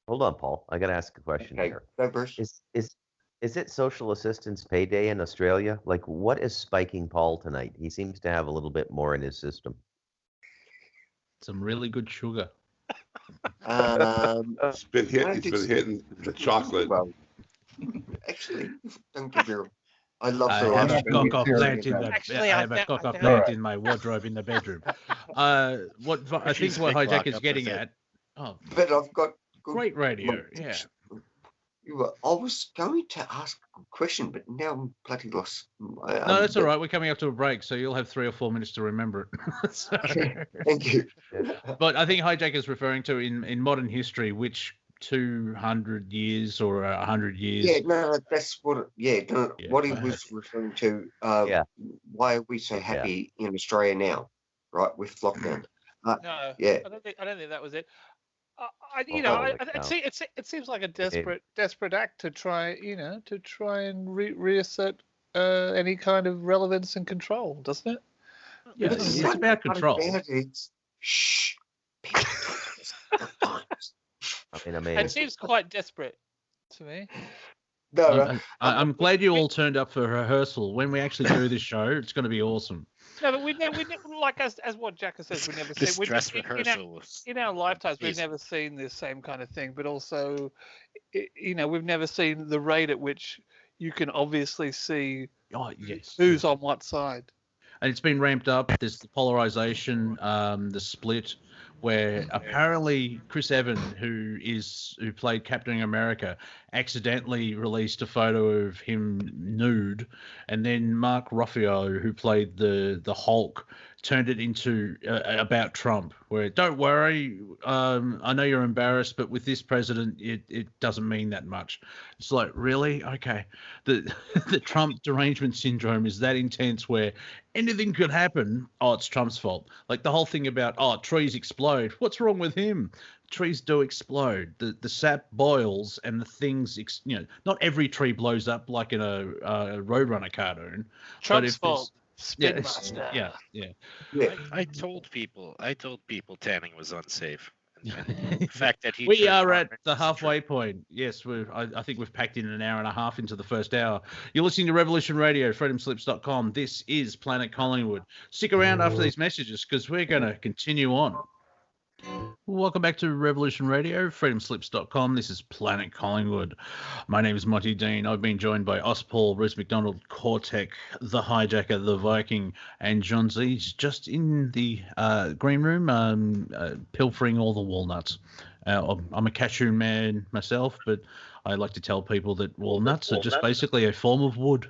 Hold on, Paul. I got to ask a question okay, here. go Bruce. Is it social assistance payday in Australia? Like, what is spiking Paul tonight? He seems to have a little bit more in his system. Some really good sugar. It's been I don't It's think been so. hitting the chocolate. Well, actually, don't get me wrong. I love I the have a Irish Irish. cock-off Very plant good. in the. Actually, I I have a found- cock-off I plant found- in my wardrobe in the bedroom. What I think She's what big HiJacker is lock-up getting with it. at. Oh, But I've got good great radio. motives. Yeah. I was going to ask a question, but now I'm bloody lost. No, that's all right. We're coming up to a break, so you'll have 3 or 4 minutes to remember it. So- Thank you. But I think HiJacker is referring to in modern history, which 200 years or 100 years. Yeah, no, that's what. Yeah, no, Yeah, what he go ahead. was referring to. Yeah. Why are we so happy in Australia now, right? With lockdown. No, Yeah. I don't think that was it. Holy cow. It seems like a desperate act to try, and reassert any kind of relevance and control, doesn't it? Yeah, But it's the funny about part control. about it is, shh. People don't listen. I mean, It seems quite desperate to me. No, I'm glad you all turned up for rehearsal. When we actually do this show, it's going to be awesome. No, but we never like as what Jacker says, we never This seen dress rehearsal was in our lifetimes. We've amazing. never seen this same kind of thing, but also, we've never seen the rate at which you can obviously see Oh, yes. who's on what side. And it's been ramped up. There's the polarization, the split, where apparently Chris Evans, who played Captain America, accidentally released a photo of him nude, and then Mark Ruffalo, who played the Hulk, turned it into about Trump, where don't worry, I know you're embarrassed, but with this president, it doesn't mean that much. It's like, really? Okay. The Trump derangement syndrome is that intense where anything could happen. Oh, it's Trump's fault. Like the whole thing about, trees explode. What's wrong with him? Trees do explode. The sap boils and the things, not every tree blows up like in a Roadrunner cartoon. Trump's if fault. Yeah, Spin yeah. yeah. I told people tanning was unsafe. And the fact that he We turned are at orange the is halfway true. point. Yes, I think we've packed in an hour and a half into the first hour. You're listening to Revolution Radio, freedomslips.com. This is Planet Collingwood. Stick around after these messages because we're going to continue on. Welcome back to Revolution Radio, freedomslips.com. This is Planet Collingwood. My name is Monty Dean. I've been joined by Aust, Paul, Bruce MacDonald, Cortek, the HiJacker, the Viking, and John Z's just in the green room, pilfering all the walnuts. I'm a cashew man myself, but I like to tell people that walnuts are just basically a form of wood.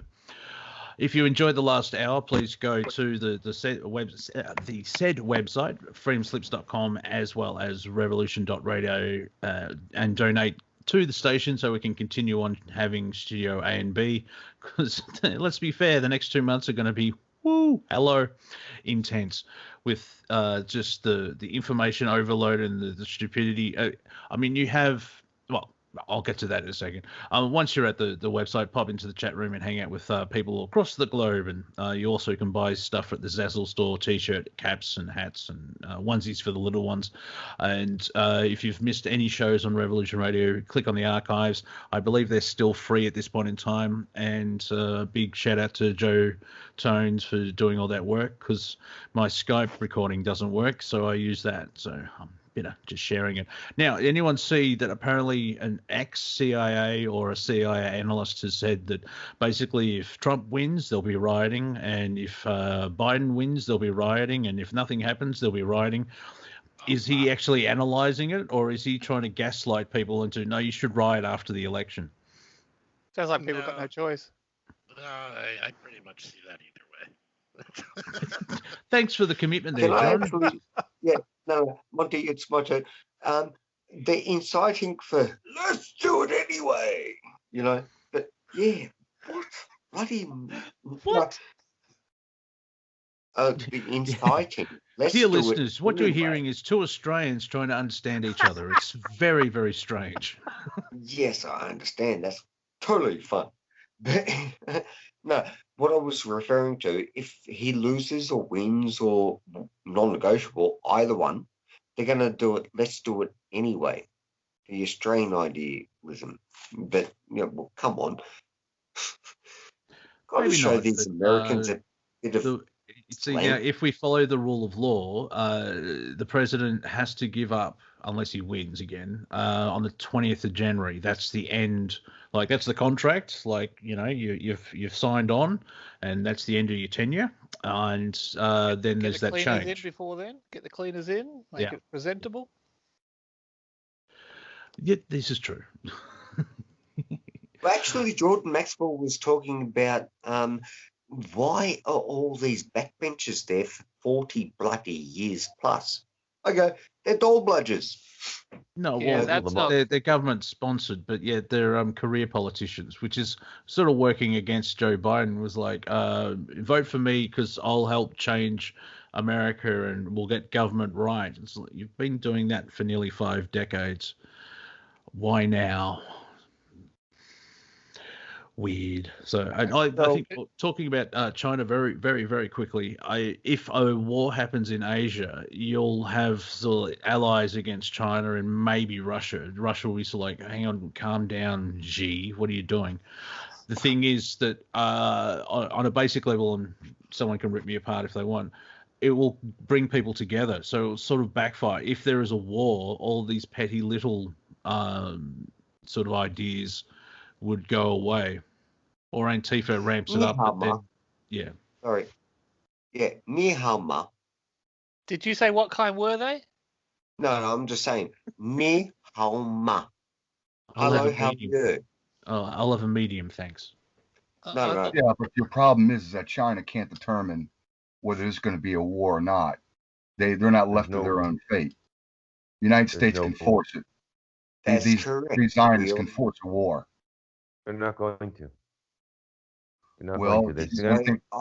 If you enjoyed the last hour, please go to the said website, freedomslips.com, as well as revolution.radio, and donate to the station so we can continue on having Studio A and B. Because let's be fair, the next 2 months are going to be intense with just the information overload and the stupidity. I mean, you have, well, I'll get to that in a second. Once you're at the website, pop into the chat room and hang out with people across the globe. And you also can buy stuff at the Zazzle store, T-shirt, caps and hats and onesies for the little ones. And if you've missed any shows on Revolution Radio, click on the archives. I believe they're still free at this point in time. And big shout out to Joe Tones for doing all that work, because my Skype recording doesn't work, so I use that. So just sharing it. Now, anyone see that apparently an ex-CIA or a CIA analyst has said that basically if Trump wins, there'll be rioting, and if Biden wins, there'll be rioting, and if nothing happens, there'll be rioting. Is he actually analyzing it, or is he trying to gaslight people into, no, you should riot after the election? Sounds like people got no choice. No, I pretty much see that either way. Thanks for the commitment there, Can I John. actually, no, Monty, it's my turn. They're inciting for, let's do it anyway, but yeah, what? Bloody, What? The inciting. Let's Dear do it listeners, what you're anyway. hearing is two Australians trying to understand each other. It's very, very strange. Yes, I understand. That's totally fun. But no, what I was referring to, if he loses or wins or non-negotiable, either one, they're going to do it. Let's do it anyway. The Australian idealism. But, well, come on. Got to Maybe show not, these but, Americans a bit of See, now, if we follow the rule of law, the president has to give up, unless he wins again, on the 20th of January. That's the end. Like, that's the contract. Like, you've signed on, and that's the end of your tenure. And then there's that change. Get the cleaners in before then. Get the cleaners in. Make it presentable. Yeah, this is true. Well, actually, Jordan Maxwell was talking about why are all these backbenchers there for 40 bloody years plus? I go, they're dole bludgers. No, well, they're government sponsored, but yet they're career politicians, which is sort of working against Joe Biden. Was like, vote for me because I'll help change America and we'll get government right. It's like, you've been doing that for nearly 5 decades. Why now? Weird. So I think talking about China very, very, very quickly, if a war happens in Asia, you'll have sort of allies against China and maybe Russia. Russia will be sort of like, hang on, calm down, Xi, what are you doing? The thing is that on a basic level, and someone can rip me apart if they want, it will bring people together. So it'll sort of backfire. If there is a war, all these petty little sort of ideas would go away, or Antifa ramps it up. But then, Sorry. Yeah, Nihama. Did you say what kind were they? No, I'm just saying Nihama. Hello, how are you? Oh, I'll have a medium, thanks. No. Yeah, but your problem is that China can't determine whether there's going to be a war or not. They're not left to their own fate. The United States can force it. That's correct. These Zionists can force a war. They're not going to. I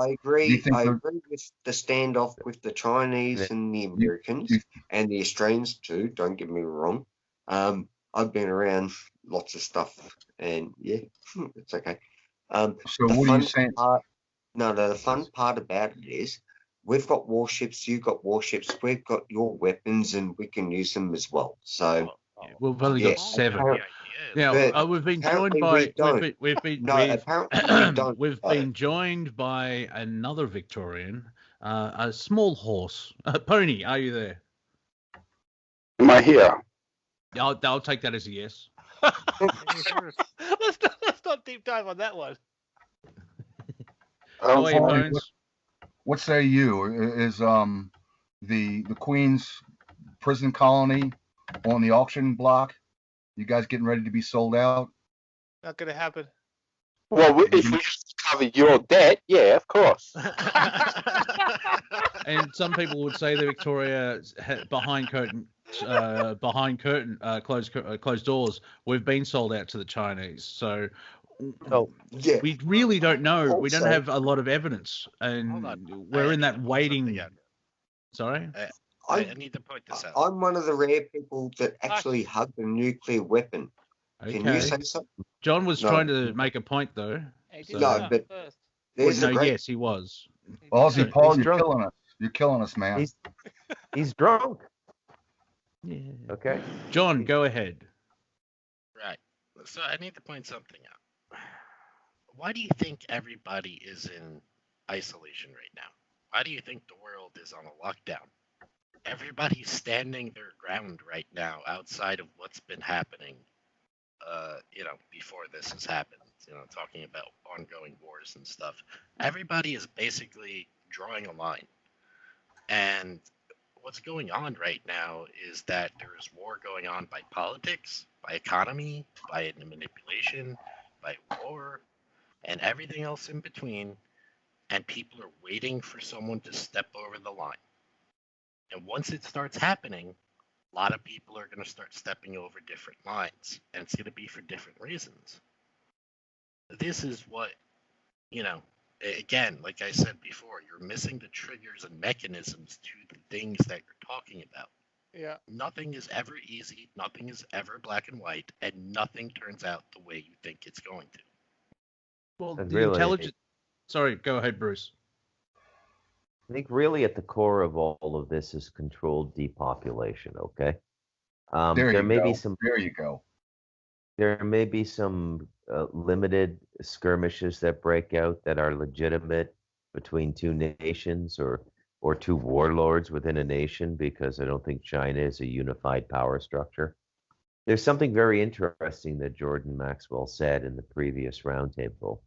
agree. I agree with the standoff with the Chinese and the Americans and the Australians too. Don't get me wrong. I've been around lots of stuff, and it's okay. So what are you saying? The fun part about it is we've got warships, you've got warships, we've got your weapons, and we can use them as well. So we've only got 7. Now we've been joined by we've been joined by another Victorian, a small horse, Pony. Are you there? Am I here? I'll take that as a yes. Let's not deep dive on that one. How are you, Bones? What say you? Is the Queen's prison colony on the auction block? You guys getting ready to be sold out? Not going to happen. Well, if we have to cover your debt, yeah, of course. And some people would say the Victoria behind behind closed doors, we've been sold out to the Chinese. So Yeah. we really don't know. We don't Also- have a lot of evidence, Hold and on. we're I in need that to point waiting. something out. Sorry. I need to point this out. I'm one of the rare people that actually hugged a nuclear weapon. Can you Okay. say something? John was No. trying to make a point, though. He So- did No, that but- first. There's no, a great yes, he was. Aussie So- Paul, He's you're drunk. killing us. You're killing us, man. He's drunk. Yeah. Okay. John, go ahead. Right. So I need to point something out. Why do you think everybody is in isolation right now? Why do you think the world is on a lockdown? Everybody's standing their ground right now outside of what's been happening, before this has happened, talking about ongoing wars and stuff. Everybody is basically drawing a line. And what's going on right now is that there's war going on by politics, by economy, by manipulation, by war, and everything else in between. And people are waiting for someone to step over the line. And once it starts happening, a lot of people are going to start stepping over different lines, and it's going to be for different reasons. This is what, again, like I said before, you're missing the triggers and mechanisms to the things that you're talking about. Yeah. Nothing is ever easy, nothing is ever black and white, and nothing turns out the way you think it's going to. Well, And the really- intelligence. Sorry, go ahead, Bruce. I think really at the core of all of this is controlled depopulation. Okay. There may be some. There you go. There may be some limited skirmishes that break out that are legitimate between two nations or two warlords within a nation, because I don't think China is a unified power structure. There's something very interesting that Jordan Maxwell said in the previous roundtable.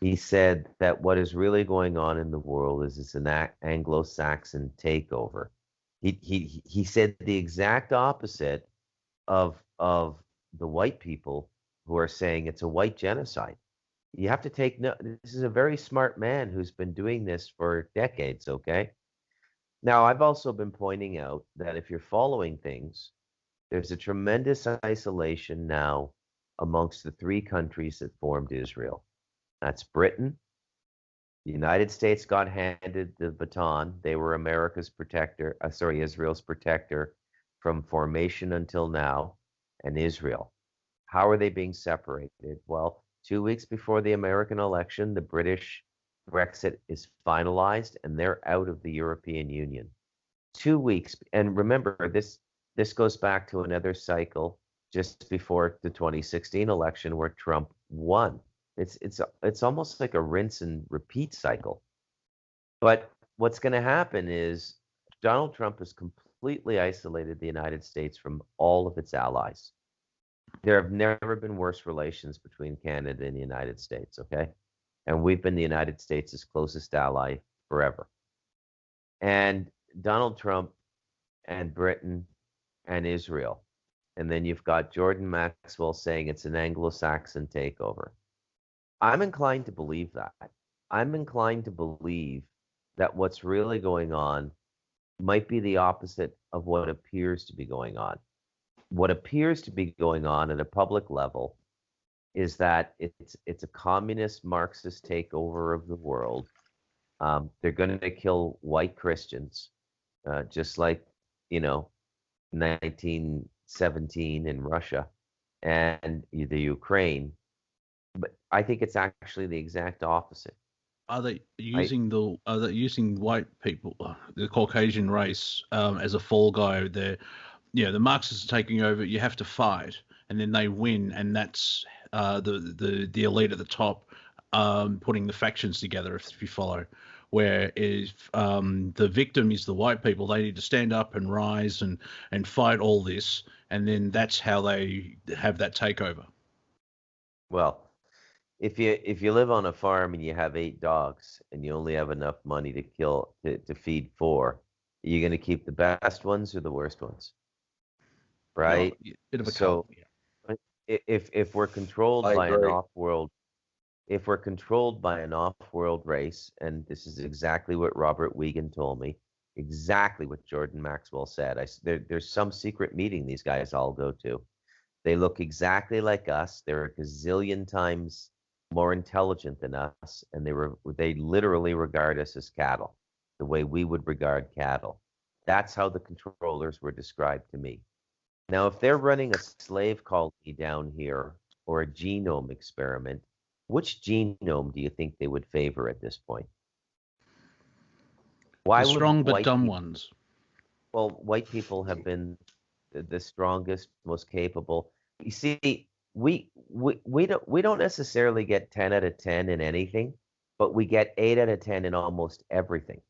He said that what is really going on in the world is an Anglo-Saxon takeover. He said the exact opposite of the white people who are saying it's a white genocide. You have to take note. This is a very smart man who's been doing this for decades, okay? Now, I've also been pointing out that if you're following things, there's a tremendous isolation now amongst the three countries that formed Israel. That's Britain. The United States got handed the baton. They were Israel's protector from formation until now, and Israel. How are they being separated? Well, 2 weeks before the American election, the British Brexit is finalized, and they're out of the European Union. 2 weeks, and remember, this goes back to another cycle just before the 2016 election where Trump won. It's almost like a rinse and repeat cycle. But what's going to happen is Donald Trump has completely isolated the United States from all of its allies. There have never been worse relations between Canada and the United States, okay? And we've been the United States' closest ally forever. And Donald Trump and Britain and Israel. And then you've got Jordan Maxwell saying it's an Anglo-Saxon takeover. I'm inclined to believe that. I'm inclined to believe that what's really going on might be the opposite of what appears to be going on. What appears to be going on at a public level is that it's a communist Marxist takeover of the world. They're going to kill white Christians, just like 1917 in Russia and the Ukraine. But I think it's actually the exact opposite. Are they using white people, the Caucasian race, as a fall guy? The Marxists are taking over. You have to fight, and then they win, and that's the elite at the top putting the factions together. If you follow, where if the victim is the white people, they need to stand up and rise and fight all this, and then that's how they have that takeover. Well, if you live on a farm and you have 8 dogs and you only have enough money to feed 4, are you going to keep the best ones or the worst ones? Right? Well, bit of a so cult, if we're controlled I by an agree. off-world, if we're controlled by an off-world race, and this is exactly what Robert Wiegand told me, Exactly what Jordan Maxwell said. There's some secret meeting these guys all go to. They look exactly like us. They're a gazillion times more intelligent than us, and they literally regard us as cattle, the way we would regard cattle. That's how the controllers were described to me. Now, if they're running a slave colony down here or a genome experiment, which genome do you think they would favor at this point? Why the would strong but white dumb people- ones. Well, white people have been the strongest, most capable. You see, we don't necessarily get 10 out of 10 in anything, but we get 8 out of 10 in almost everything.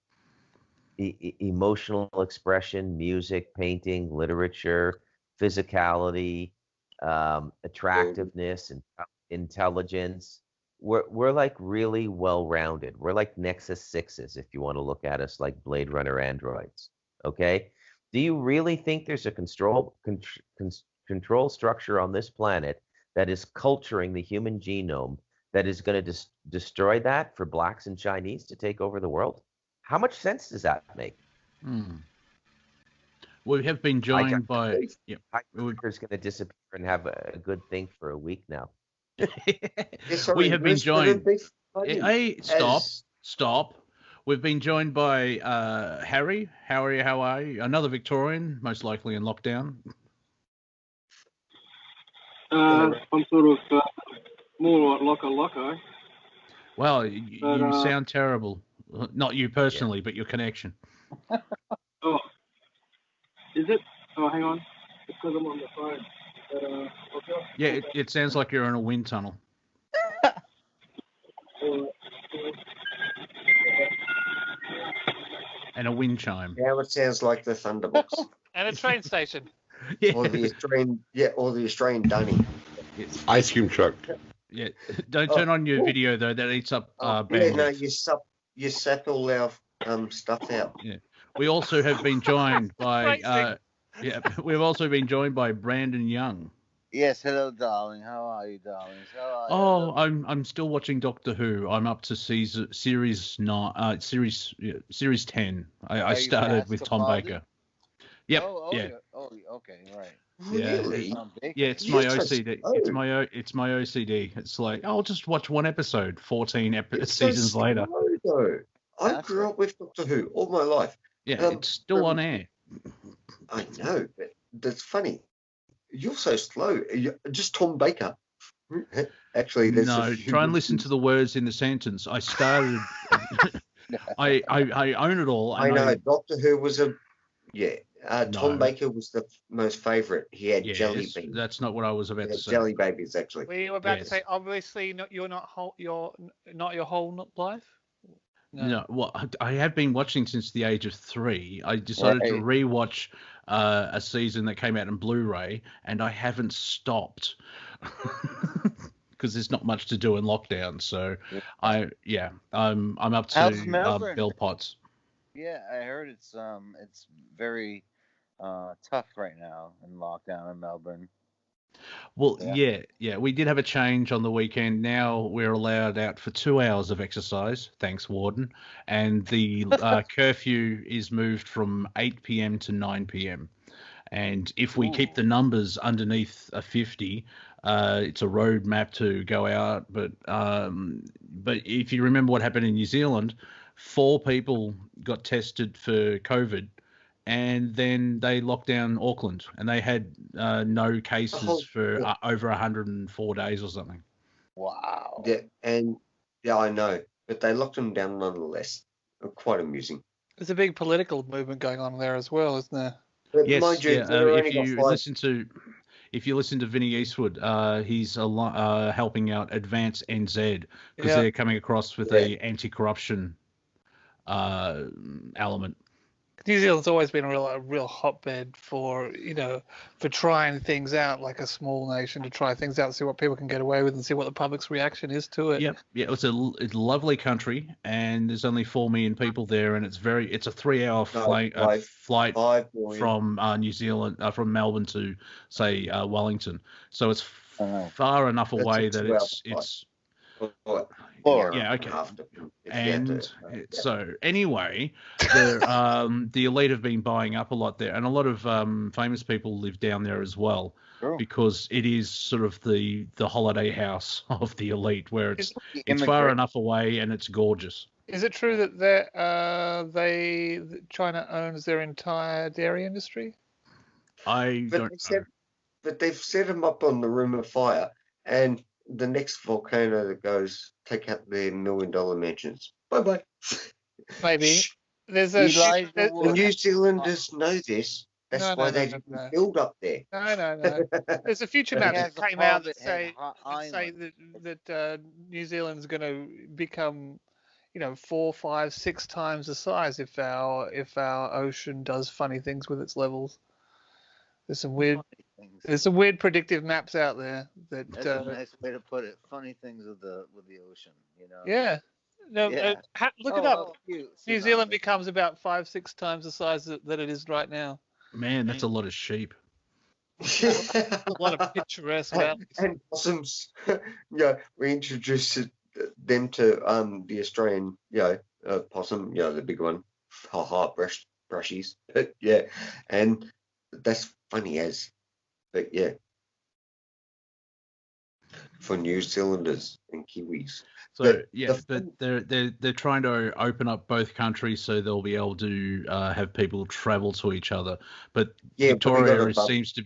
Emotional expression, music, painting, literature, physicality, attractiveness, and intelligence. We're like really well-rounded. We're like Nexus 6s, if you want to look at us like Blade Runner androids. Okay? Do you really think there's a control structure on this planet that is culturing the human genome that is going to destroy that for blacks and Chinese to take over the world? How much sense does that make? We have been joined by... HiJacker's going to disappear and have a good think for a week now. We have been joined... Hey, stop. We've been joined by Harry. Harry, how are you? Another Victorian, most likely in lockdown. I'm sort of more like Loco. Well, you sound terrible. Not you personally, but your connection. Oh, is it? Oh, hang on. It's because I'm on the phone. Okay. Yeah, it sounds like you're in a wind tunnel. And a wind chime. Now it sounds like the Thunderbox. And a train station. Or the Australian Dunny. Ice cream truck. Yeah, don't turn on your video though. That eats up bandwidth. No, you sap all our stuff out. Yeah. We also have been joined by we've also been joined by Brandon Young. Yes, hello, darling. How are you, darlings? How are you? I'm still watching Doctor Who. I'm up to series 9, series 10. I started with Tom Baker. Yep. Yeah. Oh, okay, right. Really? Yeah, it's my OCD. It's my OCD. It's like I'll just watch one episode 14 seasons later. I grew up with Doctor Who all my life. Yeah, it's still on air. I know, but that's funny. You're so slow. Just Tom Baker. Actually, no. Try and listen to the words in the sentence. I started. I own it all. I know. Doctor Who was Tom Baker was the most favourite. He had jelly beans. That's not what I was about to say. Jelly babies, actually. Were you about to say? Obviously, you're not your whole life. No, well, I have been watching since the age of 3. I decided to rewatch a season that came out in Blu-ray, and I haven't stopped because there's not much to do in lockdown. So I'm up to Bill Potts. Yeah, I heard it's very tough right now in lockdown in Melbourne. Well, yeah, we did have a change on the weekend. Now we're allowed out for 2 hours of exercise, thanks, Warden. And the curfew is moved from 8 p.m. to 9 p.m. And if we keep the numbers underneath a 50, it's a roadmap to go out. But if you remember what happened in New Zealand, 4 people got tested for COVID. And then they locked down Auckland, and they had no cases for over 104 days or something. Wow. Yeah, I know, but they locked them down nonetheless. Quite amusing. There's a big political movement going on there as well, isn't there? But yes. If you listen to Vinny Eastwood, he's helping out Advance NZ because they're coming across with a anti-corruption element. New Zealand's always been a real hotbed for trying things out, like a small nation, to try things out, see what people can get away with, and see what the public's reaction is to it. Yep. Yeah, it's a lovely country, and there's only 4 million people there, and it's a 3-hour flight from New Zealand, from Melbourne to say Wellington. So it's far enough away that Yeah, okay. And so anyway, the elite have been buying up a lot there, and a lot of famous people live down there as well, because it is sort of the holiday house of the elite, where it's far enough away and it's gorgeous. Is it true that China owns their entire dairy industry? But they've set them up on the Rim of Fire, and the next volcano that goes, take out their $1 million mansions. Bye-bye. Maybe. The New Zealanders know this. That's why they didn't build up there. No. There's a future map that came out that say that New Zealand's going to become, 4, 5, 6 times the size if our ocean does funny things with its levels. There's some weird predictive maps out there that. That's a nice way to put it. Funny things with the ocean, Yeah. No. Yeah. Look it up. New Zealand becomes about 5, 6 times the size that it is right now. Man, that's a lot of sheep. A lot of picturesque valleys. And possums. We introduced them to the Australian, possum, the big one. Brushies. Yeah. And that's funny as, but yeah. For New Zealanders and Kiwis. So but they're trying to open up both countries so they'll be able to have people travel to each other. But Victoria seems to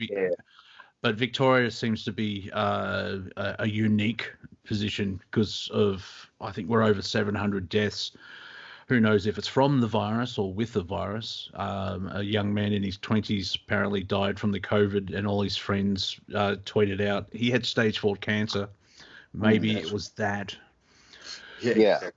be, a unique position because of, I think we're over 700 deaths. Who knows if it's from the virus or with the virus? A young man in his 20s apparently died from the COVID, and all his friends tweeted out he had stage 4 cancer. Maybe it was that. Yeah.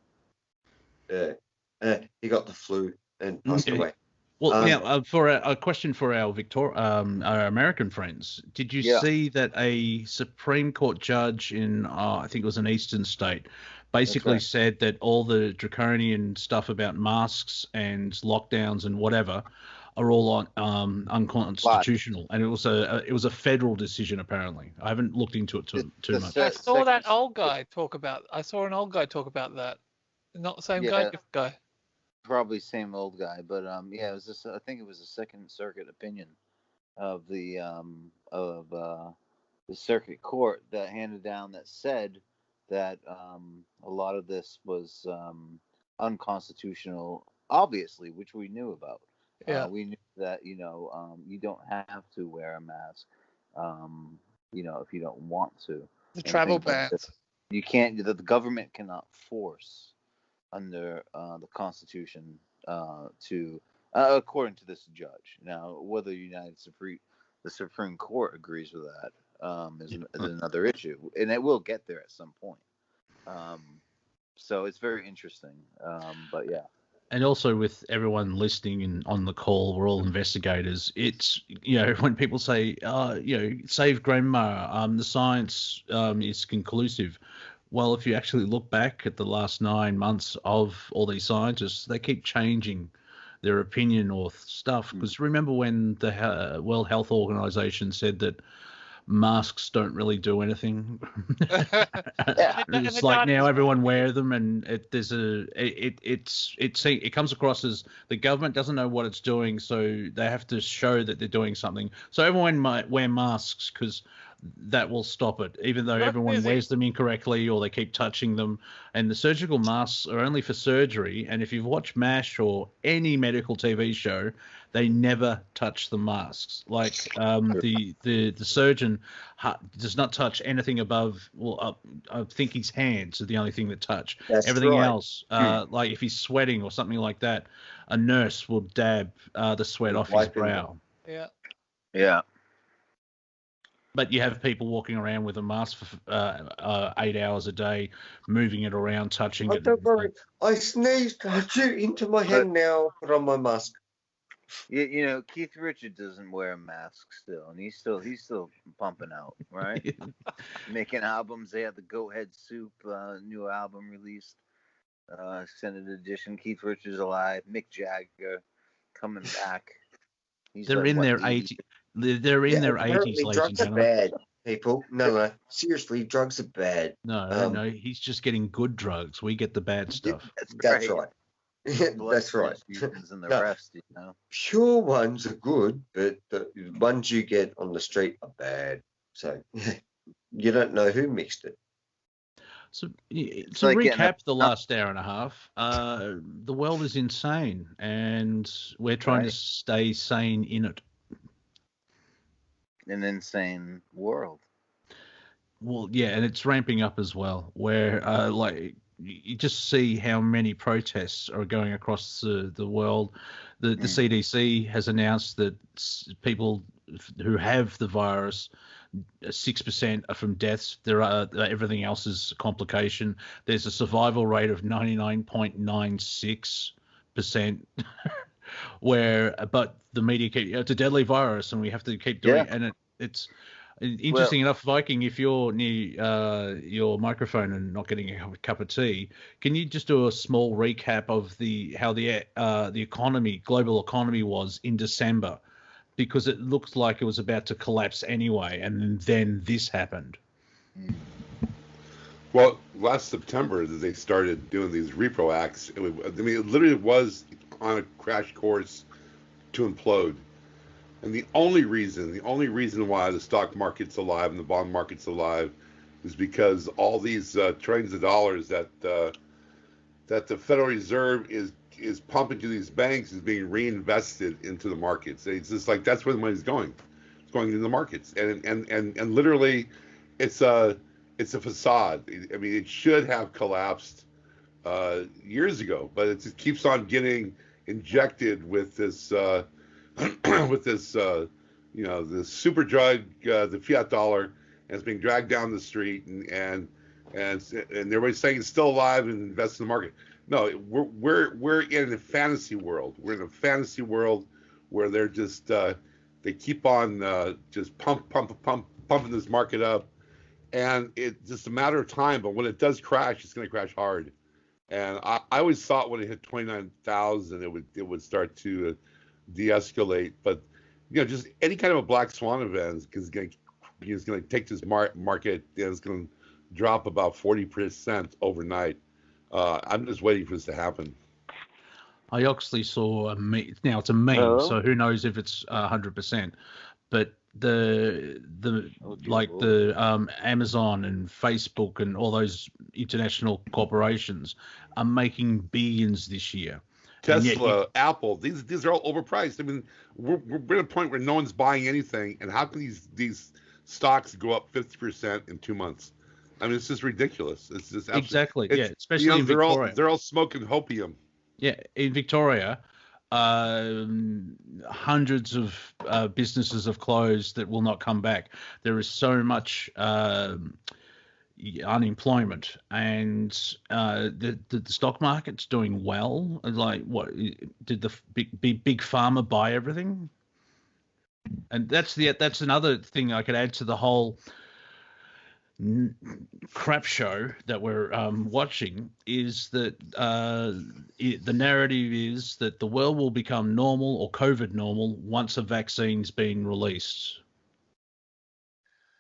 He got the flu and passed away. Well, now for a question for our our American friends, did you see that a Supreme Court judge in I think it was an eastern state basically said that all the draconian stuff about masks and lockdowns and whatever are all unconstitutional, and it was a federal decision apparently. I haven't looked into it too much. I saw an old guy talk about that. Not the same guy, different guy. Probably same old guy, but it was just, I think it was a Second Circuit opinion of the Circuit Court that handed down that said that a lot of this was unconstitutional, obviously, which we knew about. Yeah. We knew that, you don't have to wear a mask, if you don't want to. The travel bans. You can't, the government cannot force under the Constitution to, according to this judge. Now, whether the Supreme Court agrees with that is another issue, and it will get there at some point. So it's very interesting, but yeah. And also with everyone listening and on the call, we're all investigators. It's, when people say, save grandma, the science is conclusive. Well, if you actually look back at the last 9 months of all these scientists, they keep changing their opinion or stuff. Because remember when the World Health Organization said that masks don't really do anything? It's like now everyone wear them, and it comes across as the government doesn't know what it's doing, so they have to show that they're doing something. So everyone might wear masks because that will stop it, even though everyone wears them incorrectly or they keep touching them. And the surgical masks are only for surgery. And if you've watched MASH or any medical TV show, they never touch the masks. Like the surgeon does not touch anything above. Well, I think his hands are the only thing that touch. That's everything right. else, like if he's sweating or something like that, a nurse will dab the sweat off his brow. Yeah. Yeah. But you have people walking around with a mask for 8 hours a day, moving it around, touching it. Don't worry. I sneezed into my hand now. Put on my mask. Keith Richards doesn't wear a mask still, and he's still pumping out, right? Making albums. They had the Goat Head Soup new album released, extended edition. Keith Richards alive. Mick Jagger coming back. They're in their 80s. They're in their 80s, ladies and gentlemen. people. No. Seriously, drugs are bad. No, he's just getting good drugs. We get the bad stuff. That's right. That's right. And the No, rest, you know. pure ones are good, but the ones you get on the street are bad. So you don't know who mixed it. So to like recap the last hour and a half, the world is insane, and we're trying to stay sane in it. An insane world. Well, yeah, and it's ramping up as well, where like you just see how many protests are going across the world. The CDC has announced that people who have the virus, 6% are from deaths. There are everything else is complication. There's a survival rate of 99.96%. But the media keep it's a deadly virus, and we have to keep doing it. And it's interesting enough, Viking. If you're near your microphone and not getting a cup of tea, can you just do a small recap of how the global economy was in December? Because it looked like it was about to collapse anyway, and then this happened. Well, last September they started doing these repro acts. It literally was on a crash course to implode. And the only reason why the stock market's alive and the bond market's alive is because all these trillions of dollars that the Federal Reserve is pumping to these banks is being reinvested into the markets. It's just like that's where the money's going. It's going into the markets, and literally, it's a facade. I mean, it should have collapsed years ago, but it just keeps on getting injected with this this super drug, the fiat dollar, and it's being dragged down the street, and everybody's saying it's still alive and invest in the market. No, we're in a fantasy world. We're in a fantasy world where they're just they keep on just pumping this market up, and it's just a matter of time. But when it does crash, it's going to crash hard. And I always thought when it hit 29,000, it would start to de-escalate. But just any kind of a black swan event is going to take this market, and it's going to drop about 40% overnight. I'm just waiting for this to happen. I actually saw a meme. Now it's a meme, so who knows if it's 100%. But the Amazon and Facebook and all those international corporations are making billions this year. Tesla, Apple, these are all overpriced. I mean, we're at a point where no one's buying anything, and how can these stocks go up 50% in 2 months? I mean, it's just ridiculous. It's just exactly, especially in Victoria. They're all smoking opium. Yeah, in Victoria, hundreds of businesses have closed that will not come back. There is so much unemployment, and the stock market's doing well. Like, what did the big pharma buy everything? And that's another thing I could add to the whole crap show that we're watching, is that the narrative is that the world will become normal or COVID normal once a vaccine's been released.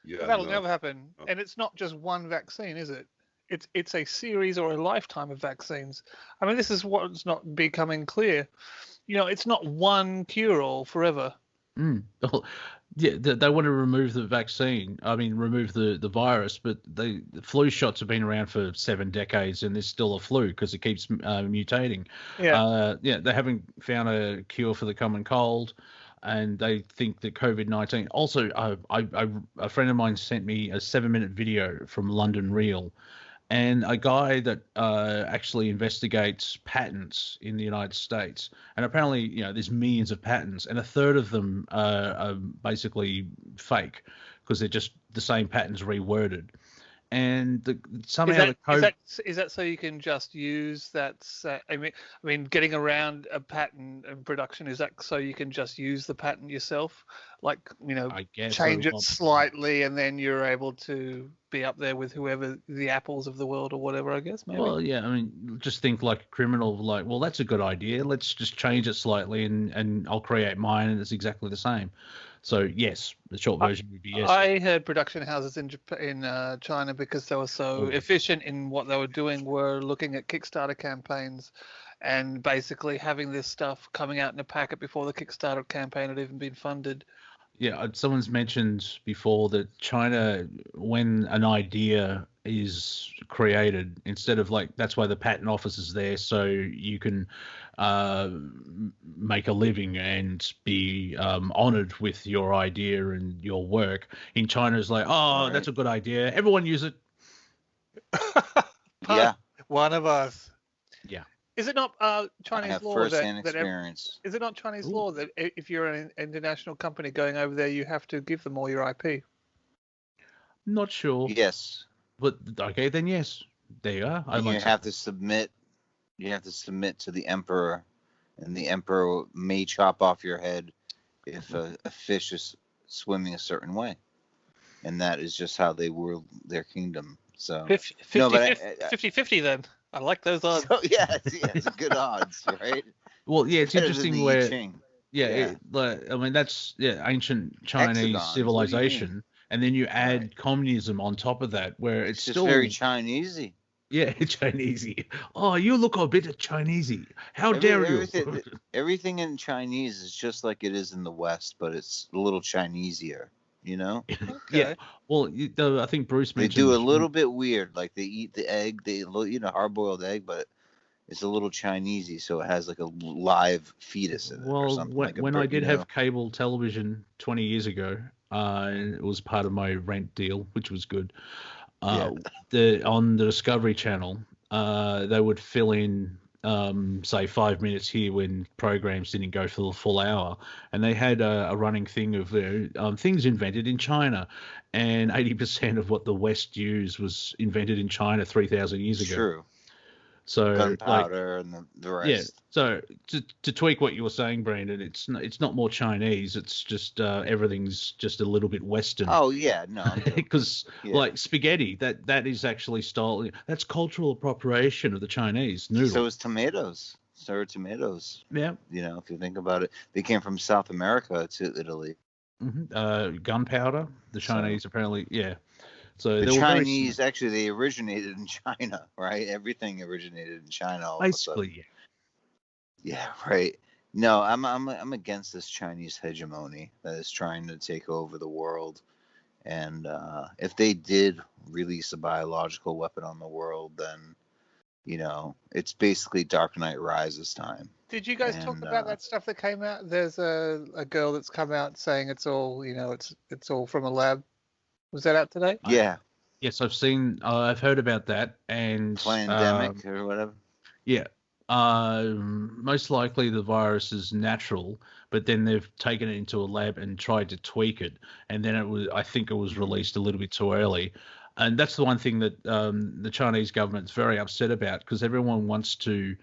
Yeah, that'll never happen. And it's not just one vaccine, is it? It's a series or a lifetime of vaccines. I mean, this is what's not becoming clear. It's not one cure-all forever. Yeah, they want to remove the vaccine. I mean, remove the virus, but the flu shots have been around for 7 decades, and there's still a flu because it keeps mutating. They haven't found a cure for the common cold, and they think that COVID-19. Also, a friend of mine sent me a 7-minute video from London Real, and a guy that actually investigates patents in the United States. And apparently, there's millions of patents, and a third of them are basically fake because they're just the same patents reworded. And is that so you can just use that? I mean, getting around a patent and production, is that so you can just use the patent yourself? Like, change it slightly, and then you're able to be up there with whoever the Apples of the world or whatever, I guess, maybe. Well, yeah, I mean, just think like a criminal, like, well, that's a good idea. Let's just change it slightly and I'll create mine and it's exactly the same. So, yes, the short version would be yes. I heard production houses in China, because they were so efficient in what they were doing, were looking at Kickstarter campaigns and basically having this stuff coming out in a packet before the Kickstarter campaign had even been funded. Yeah, someone's mentioned before that China, when an idea is created, instead of like, that's why the patent office is there, so you can make a living and be honored with your idea and your work. In China, it's like, oh, that's a good idea. Everyone use it. Yeah. One of us. Yeah. Is it not Chinese law experience. Is it not Chinese law that if you're an international company going over there, you have to give them all your IP? Not sure. Yes. But okay, then yes, there you are. You have to submit. You have to submit to the emperor, and the emperor may chop off your head if a fish is swimming a certain way, and that is just how they rule their kingdom. So 50-50 then. I like those odds. So, yeah, it's good odds, right? Well, yeah, it's interesting where, I mean, that's ancient Chinese civilization, and then you add communism on top of that, where it's just still very Chinesey. Yeah, Chinesey. Oh, you look a bit Chinesey. How dare you? Everything in Chinese is just like it is in the West, but it's a little Chinesier. You know? Okay. Yeah. Well, I think Bruce mentioned they do a little bit weird. Like they eat the egg, hard-boiled egg, but it's a little Chinesey, so it has like a live fetus in it or something. Well, when I did have cable television 20 years ago, it was part of my rent deal, which was good. On the Discovery Channel, they would fill in say 5 minutes here when programs didn't go for the full hour, and they had a running thing of things invented in China, and 80% of what the West used was invented in China 3,000 years ago. True. So gunpowder and the rest. Yeah. So to tweak what you were saying, Brandon, it's not more Chinese. It's just everything's just a little bit Western. Oh yeah, no. Because like spaghetti, that is actually style. That's cultural appropriation of the Chinese noodle. So is tomatoes. So are tomatoes. Yeah. You know, if you think about it, they came from South America to Italy. Mm-hmm. Gunpowder. The Chinese apparently, yeah. So the Chinese actually they originated in China, right? Everything originated in China. Basically, yeah, right. No, I'm against this Chinese hegemony that is trying to take over the world. And if they did release a biological weapon on the world, then it's basically Dark Knight Rises time. Did you guys talk about that stuff that came out? There's a girl that's come out saying it's all it's all from a lab. Was that out today? Yeah. Yes, I've heard about that, and pandemic or whatever. Yeah. Most likely the virus is natural, but then they've taken it into a lab and tried to tweak it, and then I think it was released a little bit too early. And that's the one thing that the Chinese government's very upset about, because everyone wants to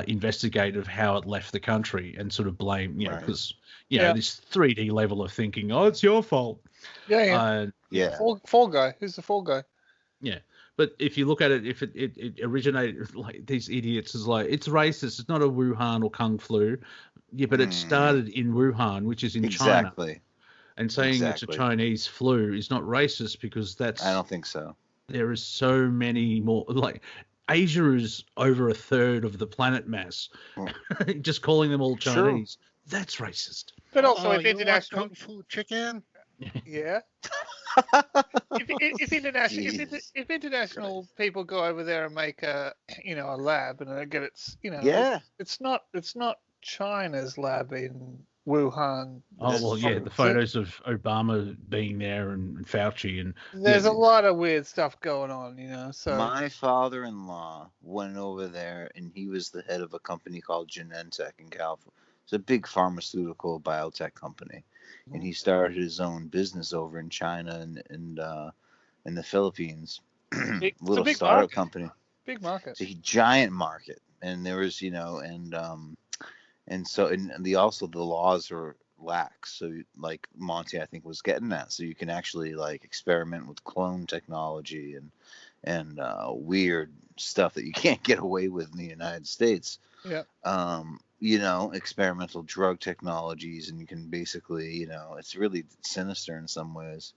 investigate of how it left the country and sort of blame, because this 3D level of thinking, oh, it's your fault. Yeah. Fall guy. Who's the fall guy? Yeah. But if you look at it, if it originated, like these idiots is like, it's racist. It's not a Wuhan or Kung flu. Yeah, but it started in Wuhan, which is in China. And saying it's a Chinese flu is not racist, because that's... I don't think so. There is so many more... Like, Asia is over a third of the planet mass. Just calling them all Chinese. True. That's racist. But also, if international... Kung Fu chicken? Yeah. if international people go over there and make a lab and they get it's not China's lab in Wuhan. Oh well, yeah, the photos of Obama being there and Fauci and there's a lot of weird stuff going on, So my father-in-law went over there, and he was the head of a company called Genentech in California. It's a big pharmaceutical biotech company. And he started his own business over in China and in the Philippines. Little startup company. Big market. It's a giant market. And there was, and so the laws are lax. So like Monty, I think, was getting at. So you can actually like experiment with clone technology and weird stuff that you can't get away with in the United States. Yeah. You know, experimental drug technologies, and you can basically, you know, it's really sinister in some ways.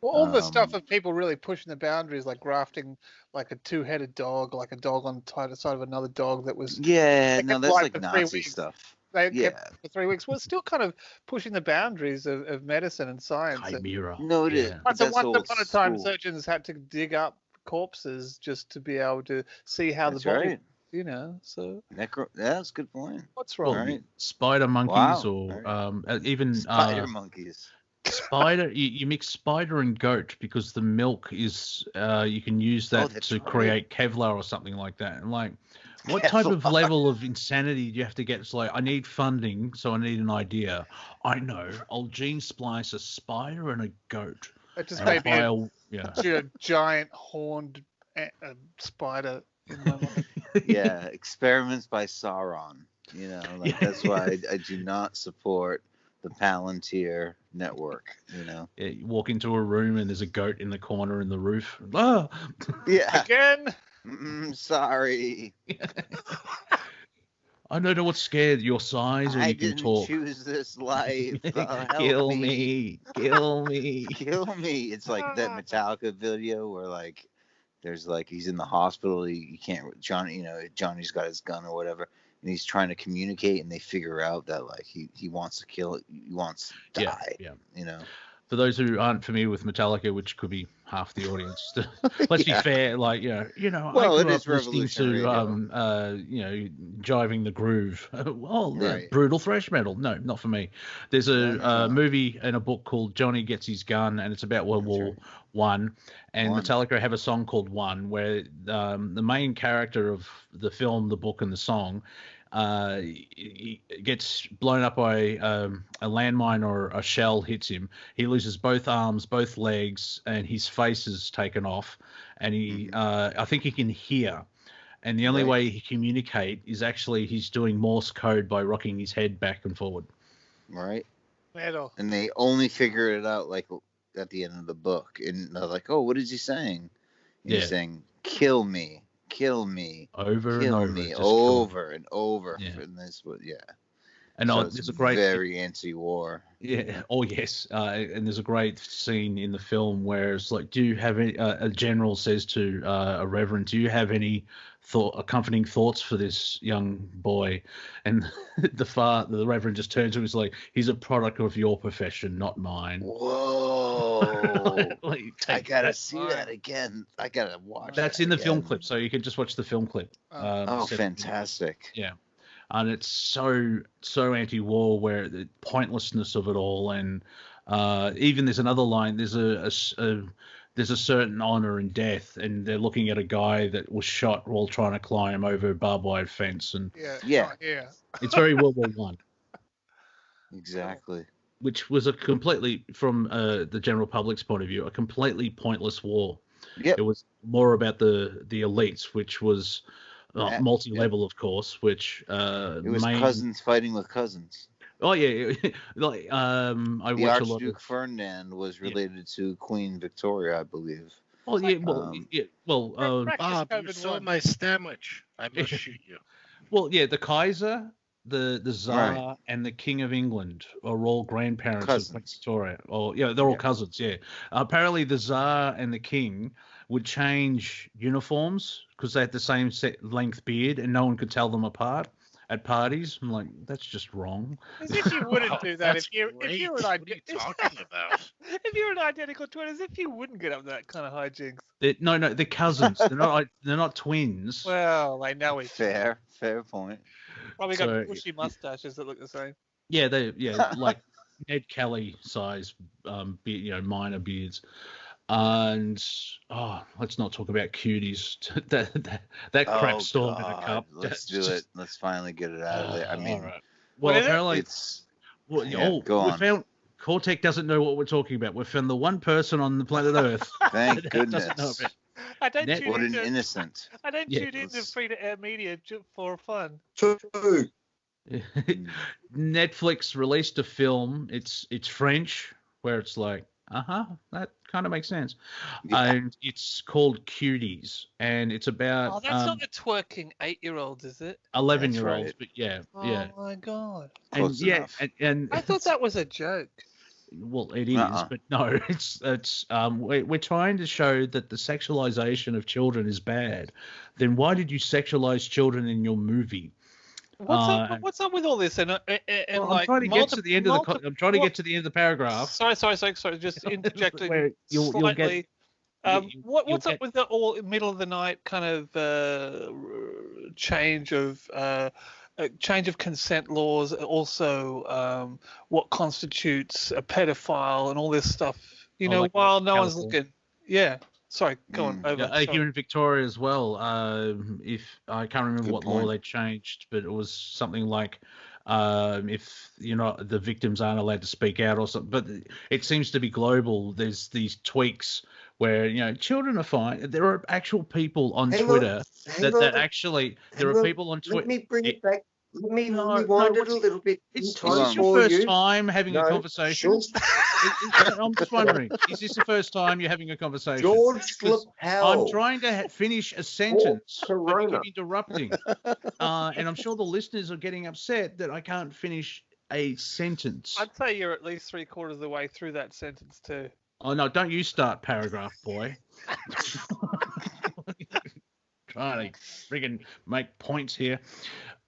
Well, all the stuff of people really pushing the boundaries, like grafting like a two-headed dog, like a dog on the side of another dog that was... Yeah, no, that's like Nazi stuff. They kept for 3 weeks. Well, it's still kind of pushing the boundaries of medicine and science. Chimera. No, it is. So once upon a time, surgeons had to dig up corpses just to be able to see how the body... Right. You know, so that's a good point. What's wrong? Right. Spider monkeys, or even spider monkeys. Spider, you mix spider and goat because the milk is you can use that to create Kevlar or something like that. And like, what type of level of insanity do you have to get? It's like, I need funding, so I need an idea. I know, I'll gene splice a spider and a goat. It just made me a giant horned spider. Yeah, experiments by Sauron. You know, like that's why I do not support the Palantir network. You know, you walk into a room and there's a goat in the corner in the roof. Ah! Yeah, again. Sorry. I don't know what's scared, your size, or you can talk. I didn't choose this life. Kill me, kill me, kill me. It's like that Metallica video where like. There's like he's in the hospital. He can't. Johnny, you know, Johnny's got his gun or whatever, and he's trying to communicate, and they figure out that like he wants to kill. He wants to die. Yeah. You know. For those who aren't familiar with Metallica, which could be half the audience, let's be fair. Like well, I grew up listening to Jiving the Groove. Brutal thrash metal. No, not for me. There's a movie and a book called Johnny Gets His Gun, and it's about World War One. And Metallica have a song called One, where the main character of the film, the book, and the song. He gets blown up by a landmine or a shell hits him. He loses both arms, both legs, and his face is taken off. And he, I think he can hear. And the only way he can communicate is actually he's doing Morse code by rocking his head back and forward. Right. Metal. And they only figure it out like at the end of the book. And they're like, oh, what is he saying? And he's saying, kill me. Kill me over kill and over, me over and over. And this was And so there's a great very anti-war. Yeah. Oh yes. And there's a great scene in the film where it's like, do you have any? A general says to a reverend, do you have any accompanying thoughts for this young boy? And the reverend just turns to him and is like, he's a product of your profession, not mine. Whoa. I gotta see that again. I gotta watch. That's in the film clip, so you can just watch the film clip. Fantastic! Yeah, and it's so anti-war, where the pointlessness of it all, and even there's another line. There's a certain honor in death, and they're looking at a guy that was shot while trying to climb over a barbed wire fence, and it's very World War One. Exactly. Which was a completely, from the general public's point of view, a completely pointless war. Yep. It was more about the elites, which was multi-level, of course. Which it was cousins fighting with cousins. Oh yeah, like I the watch a lot Archduke of... Ferdinand was related to Queen Victoria, I believe. Oh yeah, Bob, you saw my sandwich. I must shoot you. Well, yeah, the Kaiser. The Tsar and the King of England are all grandparents of Queen Victoria. They're all cousins. Yeah. Apparently, the Tsar and the King would change uniforms because they had the same length beard, and no one could tell them apart at parties. I'm like, that's just wrong. As if you wouldn't do that if you were an what are you talking about? If you're an identical twin, as if you wouldn't get up to that kind of hijinks. No, they're cousins. They're not twins. Well, I know it's fair point. Probably got bushy mustaches that look the same. Yeah, like Ned Kelly size, minor beards. And let's not talk about cuties. that crap storm in a cup. Let's do it. Let's finally get it out of there. I mean, well, apparently it's. Go on. Cortek doesn't know what we're talking about. We found the one person on the planet Earth. Thank goodness. I don't what an innocent. I don't tune into free-to-air media for fun. True. Netflix released a film. It's French, where it's like, that kind of makes sense. And it's called Cuties, and it's about Oh, that's not the twerking 8-year-olds, is it? 11-year-olds, right. but yeah. Oh my god. And Close enough. and I thought that was a joke. well, it is, but no, it's we're trying to show that the sexualization of children is bad. Then why did you sexualize children in your movie? What's up with all this? And Well, like, I'm trying to get to the end of the. I'm trying to get to the end of the paragraph. Sorry. Just interjecting Where you'll slightly. get, What's up with the all middle of the night kind of change of consent laws? Also, what constitutes a pedophile and all this stuff? You know, like while no one's California. looking. Yeah. Sorry, go on. Over. Yeah, here in Victoria as well. If I can't remember Good what point. law they changed, but it was something like if the victims aren't allowed to speak out or something. But it seems to be global. There's these tweaks where children are fine. There are actual people on Twitter that actually there are people on Twitter. Let me bring it back. Let me No, rewind no, it a little bit. Is this your first time having a conversation? I'm just wondering, is this the first time you're having a conversation? George 'Cause Lapel. I'm trying to finish a sentence, but you Corona. keep interrupting. And I'm sure the listeners are getting upset that I can't finish a sentence. I'd say you're at least 3/4 of the way through that sentence too. Oh, no, don't you start paragraph, boy. Trying to friggin' make points here.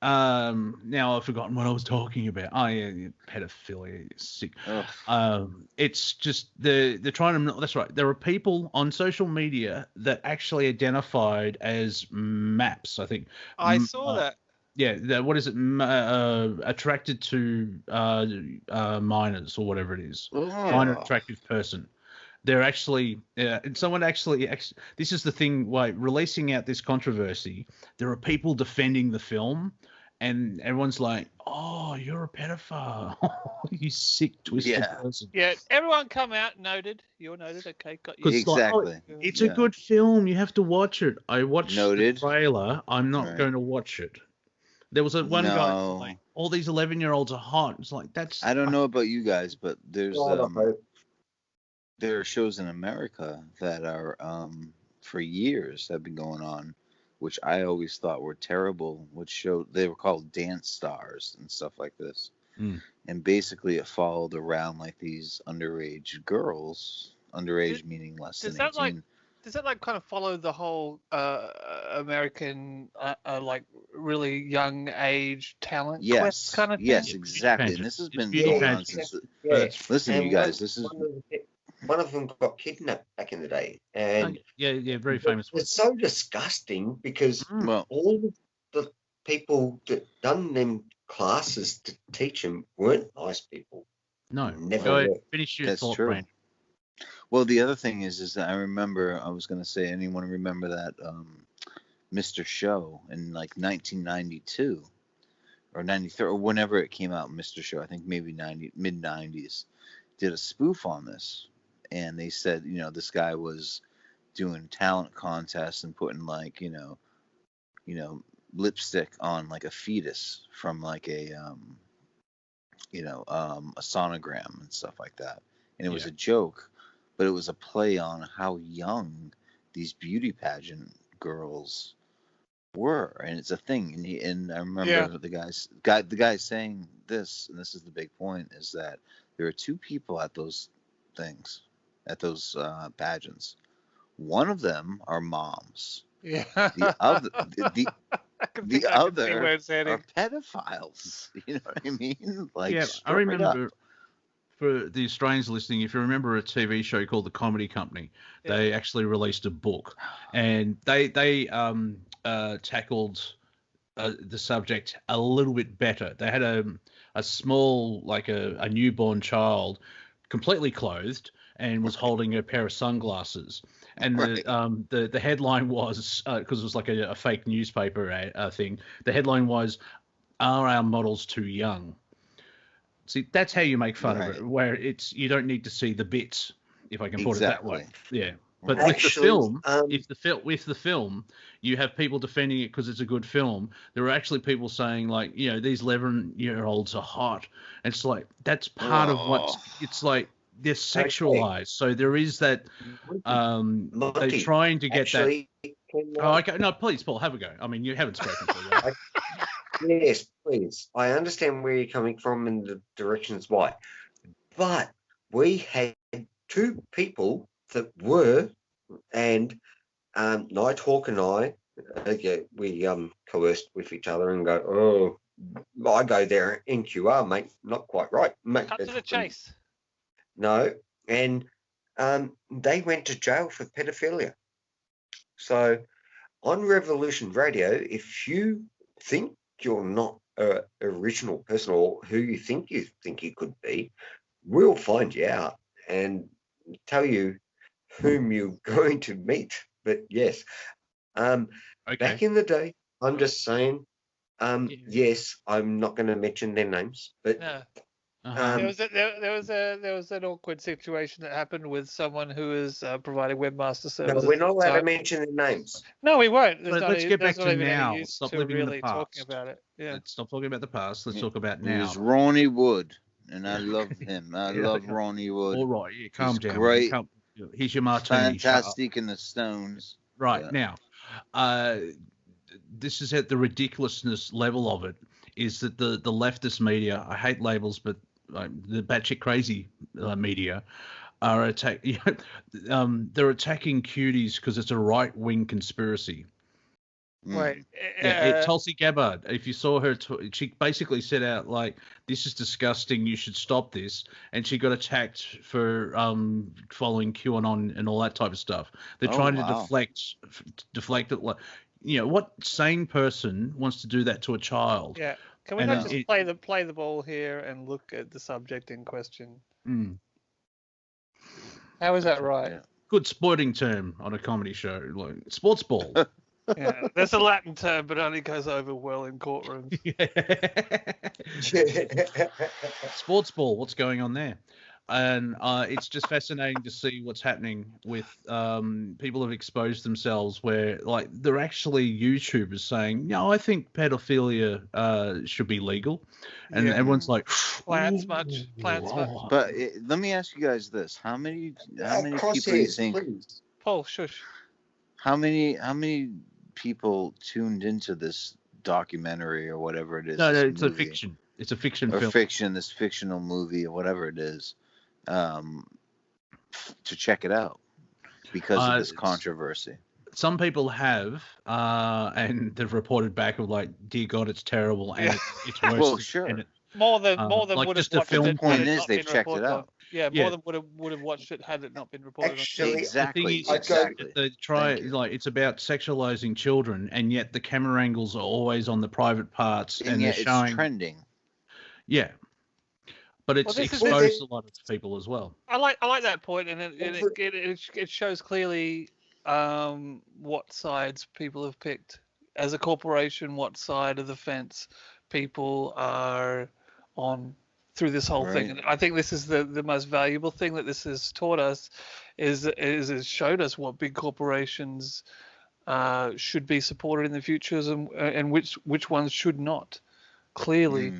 Now I've forgotten what I was talking about. Oh yeah, pedophilia, sick. It's just they're trying to. That's right. There are people on social media that actually identified as MAPS. I think I saw that. Yeah, what is it? Attracted to minors or whatever it is. Minor attractive person. They're actually, and someone actually, this is the thing, why releasing out this controversy, there are people defending the film, and everyone's like, oh, you're a pedophile. You sick, twisted person. Yeah, everyone come out, noted. You're noted, okay, got you. Exactly. It's a good film. You have to watch it. I watched Noted. the trailer. I'm not going to watch it. There was one guy like, all these 11-year-olds are hot. It's like, that's... I don't know about you guys, but there's there are shows in America that are for years have been going on, which I always thought were terrible, they were called dance stars and stuff like this. And basically it followed around like these underage girls, meaning less than 18. Does that like kind of follow the whole American like really young age talent quest kind of thing? Yes, exactly. And this has been going on since. Listen, you guys, this is. One of them got kidnapped back in the day, and very famous. It's so disgusting because all the people that done them classes to teach them weren't nice people. No, never. Finish your That's thought, true. Brand. Well, the other thing is that I was going to say, anyone remember that Mr. Show in like 1992 or 93 or whenever it came out, Mr. Show, I think maybe mid 90s, did a spoof on this. And they said, this guy was doing talent contests and putting like, lipstick on like a fetus from like a sonogram and stuff like that. And it was a joke, but it was a play on how young these beauty pageant girls were. And it's a thing. And I remember the guy saying this, and this is the big point, is that there are two people at those things, at those pageants. One of them are moms. Yeah. The other, the other are pedophiles. You know what I mean? Like, I remember. For the Australians listening, if you remember a TV show called The Comedy Company, they actually released a book, and they tackled the subject a little bit better. They had a small, like a newborn child, completely clothed, and was holding a pair of sunglasses. And the headline was, because it was like a fake newspaper thing, the headline was, "Are our models too young?" See, that's how you make fun of it, where you don't need to see the bits, if I can put it that way. Yeah. But Actually, with the film, you have people defending it because it's a good film. There are actually people saying like, these 11-year-olds are hot. It's like that's part of what's. It's like they're sexualized. So there is that. They're trying to get that. Oh, okay. No, please, Paul, have a go. I mean, you haven't spoken to yet. Yes, please. I understand where you're coming from and the directions why. But we had two people that were, and Nighthawk and I, we coerced with each other and go, oh, I go there, NQR, mate, not quite right. Mate, cut to the chase. No, and they went to jail for pedophilia. So on Revolution Radio, if you think you're not an original person or who you think you could be, we'll find you out and tell you whom you're going to meet. But yes, back in the day, I'm just saying, yes, I'm not going to mention their names, but there was an awkward situation that happened with someone who is providing webmaster services. No, we're not allowed to mention their names. No, we won't. Let's get back to now. Stop living in the past. Talking about it. Yeah. Let's stop talking about the past. Let's talk about now. It was Ronnie Wood, and I love him. I love Ronnie Wood. All right, calm down. Great. Here's your martini. Fantastic in the Stones. Right, now, this is at the ridiculousness level of it, is that the leftist media, I hate labels, but the batshit crazy media are they're attacking cuties because it's a right-wing conspiracy. Right. Tulsi Gabbard, if you saw her, she basically set out like, this is disgusting, you should stop this. And she got attacked for following QAnon and all that type of stuff. They're trying to deflect it. Like, what sane person wants to do that to a child? Yeah. Can we not just play the ball here and look at the subject in question? How is that right? Good sporting term on a comedy show, like sports ball. Yeah, that's a Latin term, but only goes over well in courtrooms. Sports ball, what's going on there? And it's just fascinating to see what's happening with people have exposed themselves where, like, they're actually YouTubers saying, no, I think pedophilia should be legal. And everyone's like, plants much. But let me ask you guys this. How many people do you think... Please. Paul, shush. How many people tuned into this documentary or whatever it is? No, it's a fiction. It's a fiction film. This fictional movie or whatever it is, to check it out because of this controversy. Some people have, and they've reported back of like, dear God, it's terrible, and it's worse. Well, sure. More than like would just have a film watched it. Point is, they've checked it out. Yeah, more than would have watched it had it not been reported. Actually, exactly. They try, like, it's about sexualizing children, and yet the camera angles are always on the private parts, and they're showing. It's trending. Yeah, but it's exposed a lot of people as well. I like that point, and it shows clearly what sides people have picked as a corporation, what side of the fence people are on through this whole thing. And I think this is the most valuable thing that this has taught us is it showed us what big corporations should be supported in the futures and which ones should not. Clearly.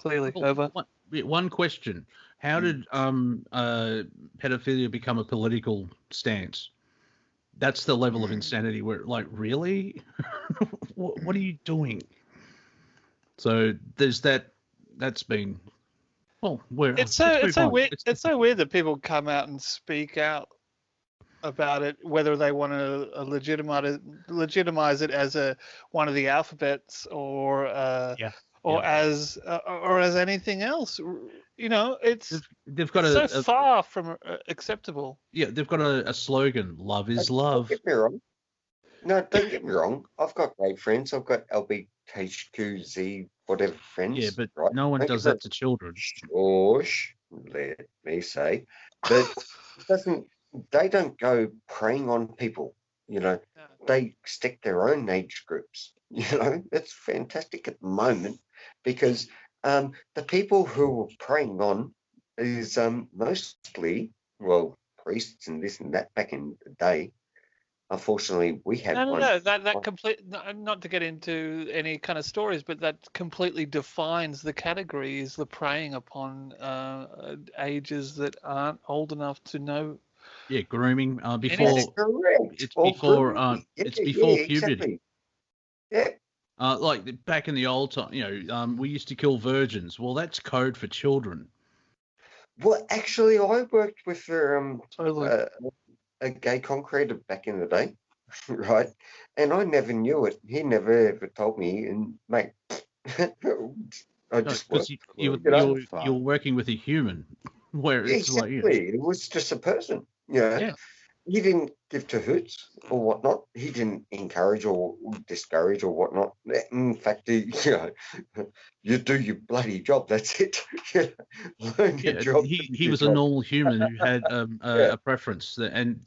Over. One question: how did pedophilia become a political stance? That's the level of insanity where, like, really, what are you doing? So there's that. That's been. Well, it's so weird. It's so weird that people come out and speak out about it, whether they want to legitimize it as one of the alphabets or as anything else. They've got so far from acceptable. Yeah, they've got a slogan: "Love is love." Don't get me wrong. No, don't get me wrong. I've got great friends. I've got LBHQZ whatever friends. Yeah, but no one does that to children. Shush, let me say. But they don't go preying on people, They stick their own age groups. It's fantastic at the moment because the people who are preying on is mostly, well, priests and this and that back in the day. Unfortunately, we had one. No. That complete. Not to get into any kind of stories, but that completely defines the category is the preying upon ages that aren't old enough to know. Yeah, grooming before. That's correct. It's before. It's before puberty. Exactly. Yeah. Like back in the old time, we used to kill virgins. Well, that's code for children. Well, actually, I worked with Totally. a gay concreter back in the day, right? And I never knew it. He never ever told me. And mate, I just because you're working with a human, where it's exactly. It was just a person. Yeah. He didn't give to hoots or whatnot. He didn't encourage or discourage or whatnot. In fact, you do your bloody job. That's it. Learn your job. He was a normal human who had a preference. And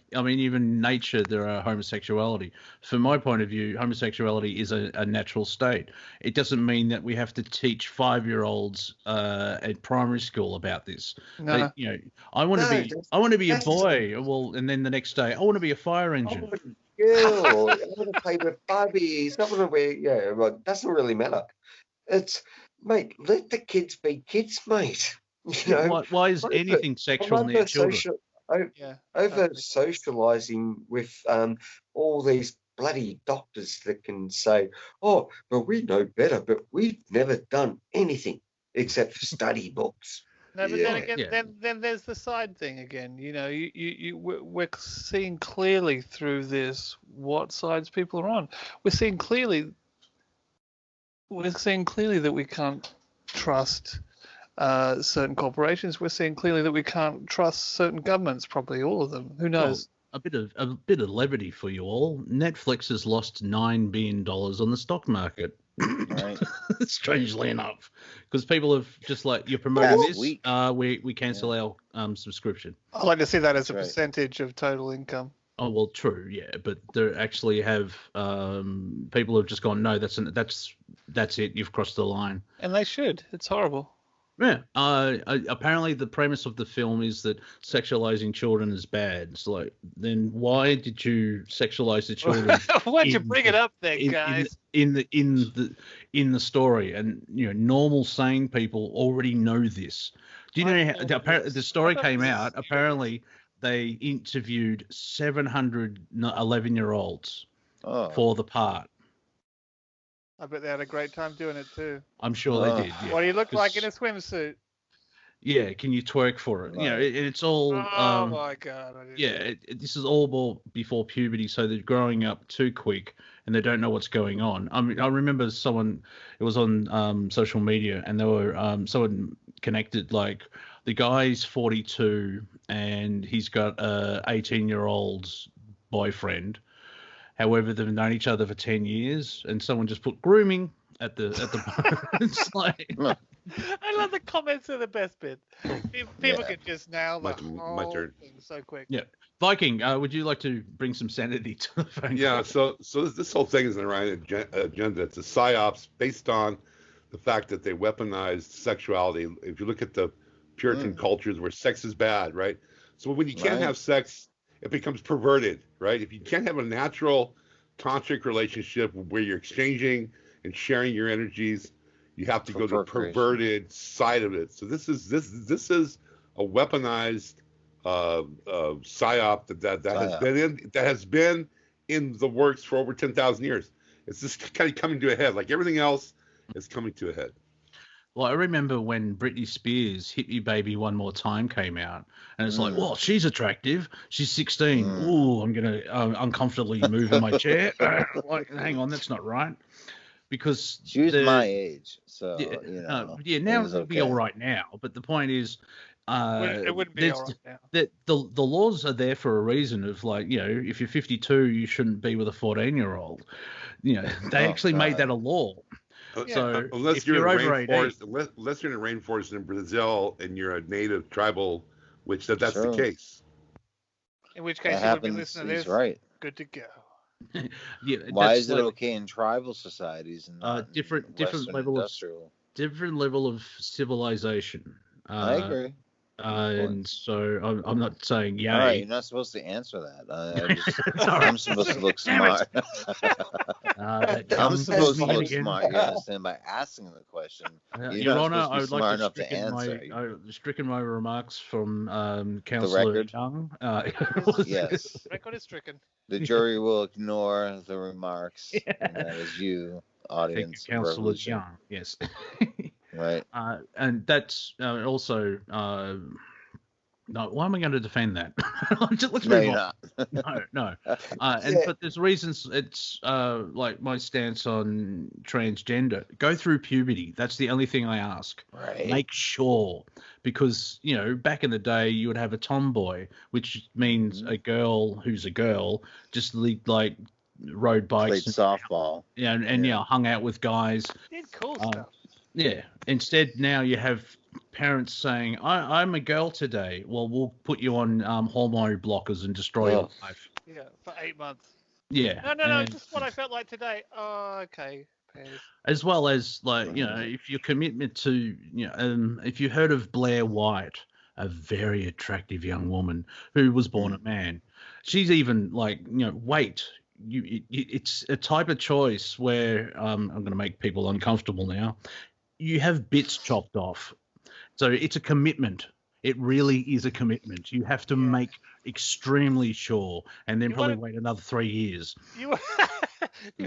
even nature, there are homosexuality. From my point of view, homosexuality is a natural state. It doesn't mean that we have to teach 5-year-olds at primary school about this. No. I want to be a boy. Well, and then the next day, I want to be a fire engine. I want to play with Barbies. I want to be, well, it doesn't really matter. It's, mate, let the kids be kids, mate. Why is anything sexual near children? Over socializing with all these bloody doctors that can say, oh, well, we know better, but we've never done anything except for study books. No, but then again, then there's the side thing again. We're seeing clearly through this what sides people are on. We're seeing clearly that we can't trust certain corporations. We're seeing clearly that we can't trust certain governments. Probably all of them. Who knows? Well, a bit of levity for you all. Netflix has lost $9 billion on the stock market. Right. Strangely enough, because people have just like, you're promoting this, we cancel our subscription. I like to see that as a percentage of total income. Oh well, true, yeah, but there actually have people have just gone, no, that's it, you've crossed the line. And they should. It's horrible. Yeah. Apparently, the premise of the film is that sexualizing children is bad. It's like, then why did you sexualize the children? Why'd you bring it up then, guys? In the story, and normal sane people already know this. Do you know how the story came out? Apparently, they interviewed 700 11-year-olds for the part. I bet they had a great time doing it too. I'm sure they did. Yeah. What do you look like in a swimsuit? Yeah, can you twerk for it? It's all. Oh my God! This is all before puberty, so they're growing up too quick and they don't know what's going on. I mean, I remember it was on social media, and they were someone connected, like, the guy's 42 and he's got a 18-year-old boyfriend. However, they've known each other for 10 years, and someone just put grooming at the It's like, I love the comments are the best bit. People can just nail the whole thing so quick. Yeah. Viking, would you like to bring some sanity to the phone? Yeah, so this whole thing is an Iranian agenda. It's a psyops based on the fact that they weaponized sexuality. If you look at the Puritan cultures where sex is bad, right? So when you can't have sex, it becomes perverted, right? If you can't have a natural tantric relationship where you're exchanging and sharing your energies, you have to go to the perverted side of it. So this is a weaponized psyop that has been in the works for over 10,000 years. It's just kind of coming to a head, like everything else is coming to a head. Well, I remember when Britney Spears' "Hit Me Baby One More Time" came out, and it's like, well, she's attractive. She's 16. Ooh, I'm gonna uncomfortably move in my chair. Like, hang on, that's not right. Because she was my age, so now it'll be all right now. But the point is, it wouldn't be all right now. That the laws are there for a reason. Of like, if you're 52, you shouldn't be with a 14-year-old. They actually made that a law. So unless you're in a rainforest in Brazil and you're a native tribal, which that's the case. In which case you would be listening to this. Right. Good to go. Why is it okay in tribal societies and different level of civilization? I agree. And so I'm not saying yay. All right, you're not supposed to answer that. Sorry. I'm supposed to look smart. I'm supposed to look smart. You understand? By asking the question. Your Honour, I would like to stricken my remarks from Councillor Young. Yes. Record is stricken. The jury will ignore the remarks. Yeah. And that is you, audience. Thank you, Councillor Young. Yes. Right. And that's also. No, why am I going to defend that? Let's move on. No. But there's reasons. It's like my stance on transgender. Go through puberty. That's the only thing I ask. Right. Make sure, because back in the day you would have a tomboy, which means a girl who's a girl, just like rode bikes, played softball, and hung out with guys. Did cool stuff. Yeah. Instead, now you have parents saying, I'm a girl today. Well, we'll put you on hormone blockers and destroy your life. Yeah, for 8 months. Yeah. No, just what I felt like today. Oh, okay. As well as, if your commitment to, if you heard of Blair White, a very attractive young woman who was born a man, she's even wait. It's a type of choice where I'm going to make people uncomfortable now. You have bits chopped off. So it's a commitment. It really is a commitment. You have to make extremely sure, and then wait another 3 years. You're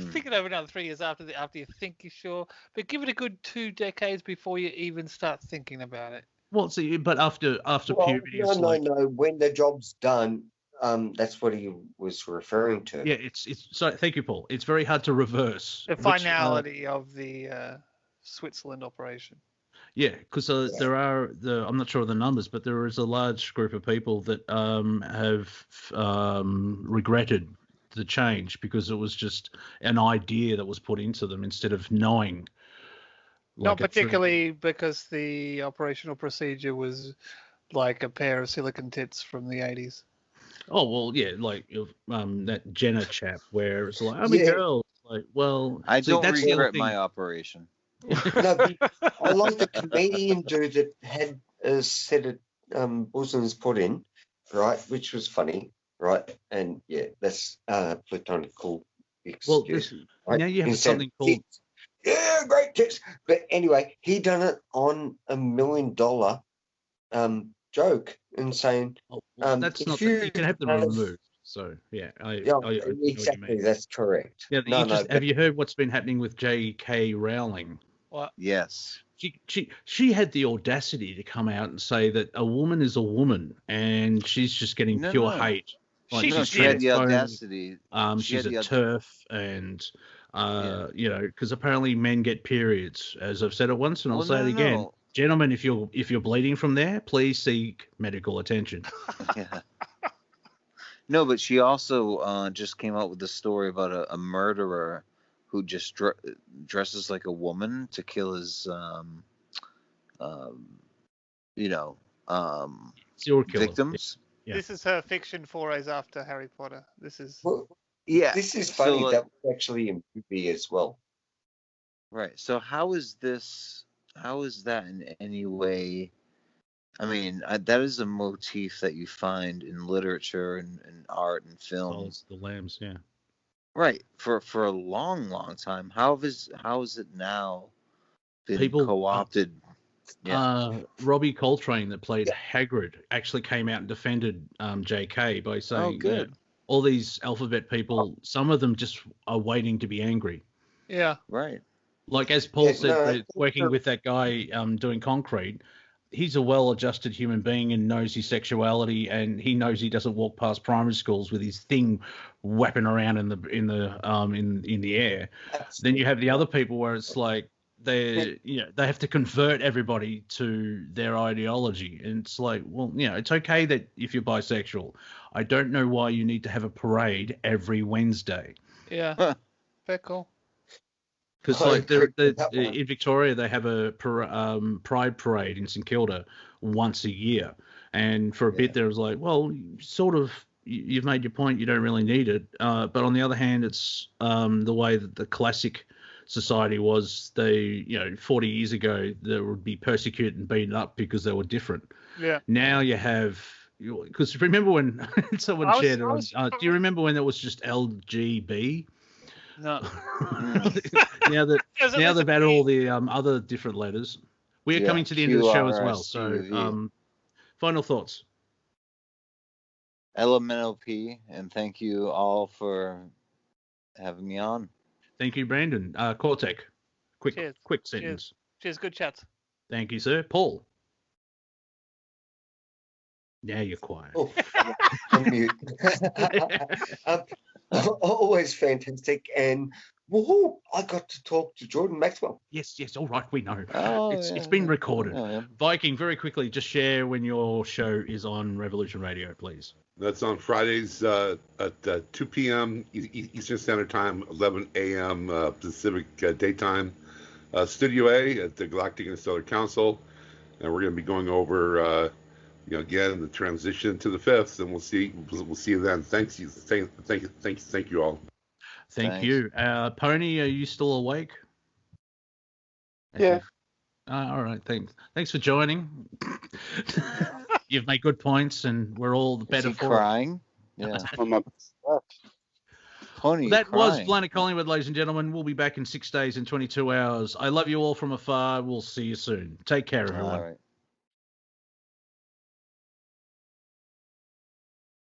thinking over another 3 years after you think you're sure, but give it a good 2 decades before you even start thinking about it. Well, see, but after puberty, no. When the job's done, that's what he was referring to. Yeah, it's so. Thank you, Paul. It's very hard to reverse the finality of the Switzerland operation. Yeah, because there are I'm not sure of the numbers, but there is a large group of people that have regretted the change because it was just an idea that was put into them instead of knowing. Not particularly because the operational procedure was like a pair of silicon tits from the 80s. Oh, well, yeah, like that Jenner chap where it's like, I'm a girl. Like, well, I don't regret my operation. No, I like the comedian dude that had a set of bosoms put in, right, which was funny, right? And yeah, that's platonical excuse. Well, now you have something called great tips. But anyway, he done it on $1 million joke and saying, that's not. You can have them removed. So yeah, I exactly, that's correct. Yeah, have you heard what's been happening with J.K. Rowling? What? Yes. She had the audacity to come out and say that a woman is a woman and she's just getting pure hate. Like, she had the audacity. She's a TERF and because apparently men get periods. As I've said it once and I'll say it again. No. Gentlemen, if you're bleeding from there, please seek medical attention. Yeah. No, but she also just came out with a story about a murderer who just dresses like a woman to kill his, victims. Yeah. This is her fiction forays after Harry Potter. This is funny. So, that was actually in movie as well. Right. So how is that in any way? I mean, that is a motif that you find in literature and art and film. The lambs, yeah. Right. For a long, long time. How is it now been co-opted? Robbie Coltrane, that played Hagrid, actually came out and defended J.K. by saying that all these alphabet people, some of them just are waiting to be angry. Yeah. Right. Like as Paul said, working with that guy doing concrete, he's a well-adjusted human being and knows his sexuality, and he knows he doesn't walk past primary schools with his thing whapping around in the air. Then you have the other people where it's like they have to convert everybody to their ideology, and it's like, well, it's okay that if you're bisexual. I don't know why you need to have a parade every Wednesday. Yeah, very cool. Because in Victoria they have a pride parade in St Kilda once a year, and for a bit there was like, well, sort of, you've made your point, you don't really need it. But on the other hand, it's the way that the classic society was. 40 years ago, they would be persecuted and beaten up because they were different. Yeah. Now you have, because remember when someone shared it on, do you remember when it was just LGB? No. now they've added all the other different letters. We are coming to the end of the show as well. So final thoughts. Elemental P, and thank you all for having me on. Thank you, Brandon. Cortek, quick sentence. Cheers. Good chat. Thank you, sir. Paul. Now you're quiet. Oh, I'm mute. Always fantastic, and woohoo! I got to talk to Jordan Maxwell. Yes. All right, we know. Oh, it's been recorded. Yeah. Viking, very quickly, just share when your show is on Revolution Radio, please. That's on Fridays at 2 p.m. Eastern Standard Time, 11 a.m. Pacific Daytime. Studio A at the Galactic Interstellar Council, and we're going to be going over, again the transition to the fifth, and we'll see you then. Thank you all. Thank you. Pony, are you still awake? Yeah. All right. Thanks for joining. You've made good points, and we're all the better for crying. Yeah. Pony, that crying. was Planet Collingwood, ladies and gentlemen. We'll be back in 6 days and 22 hours. I love you all from afar. We'll see you soon. Take care, everyone. All right.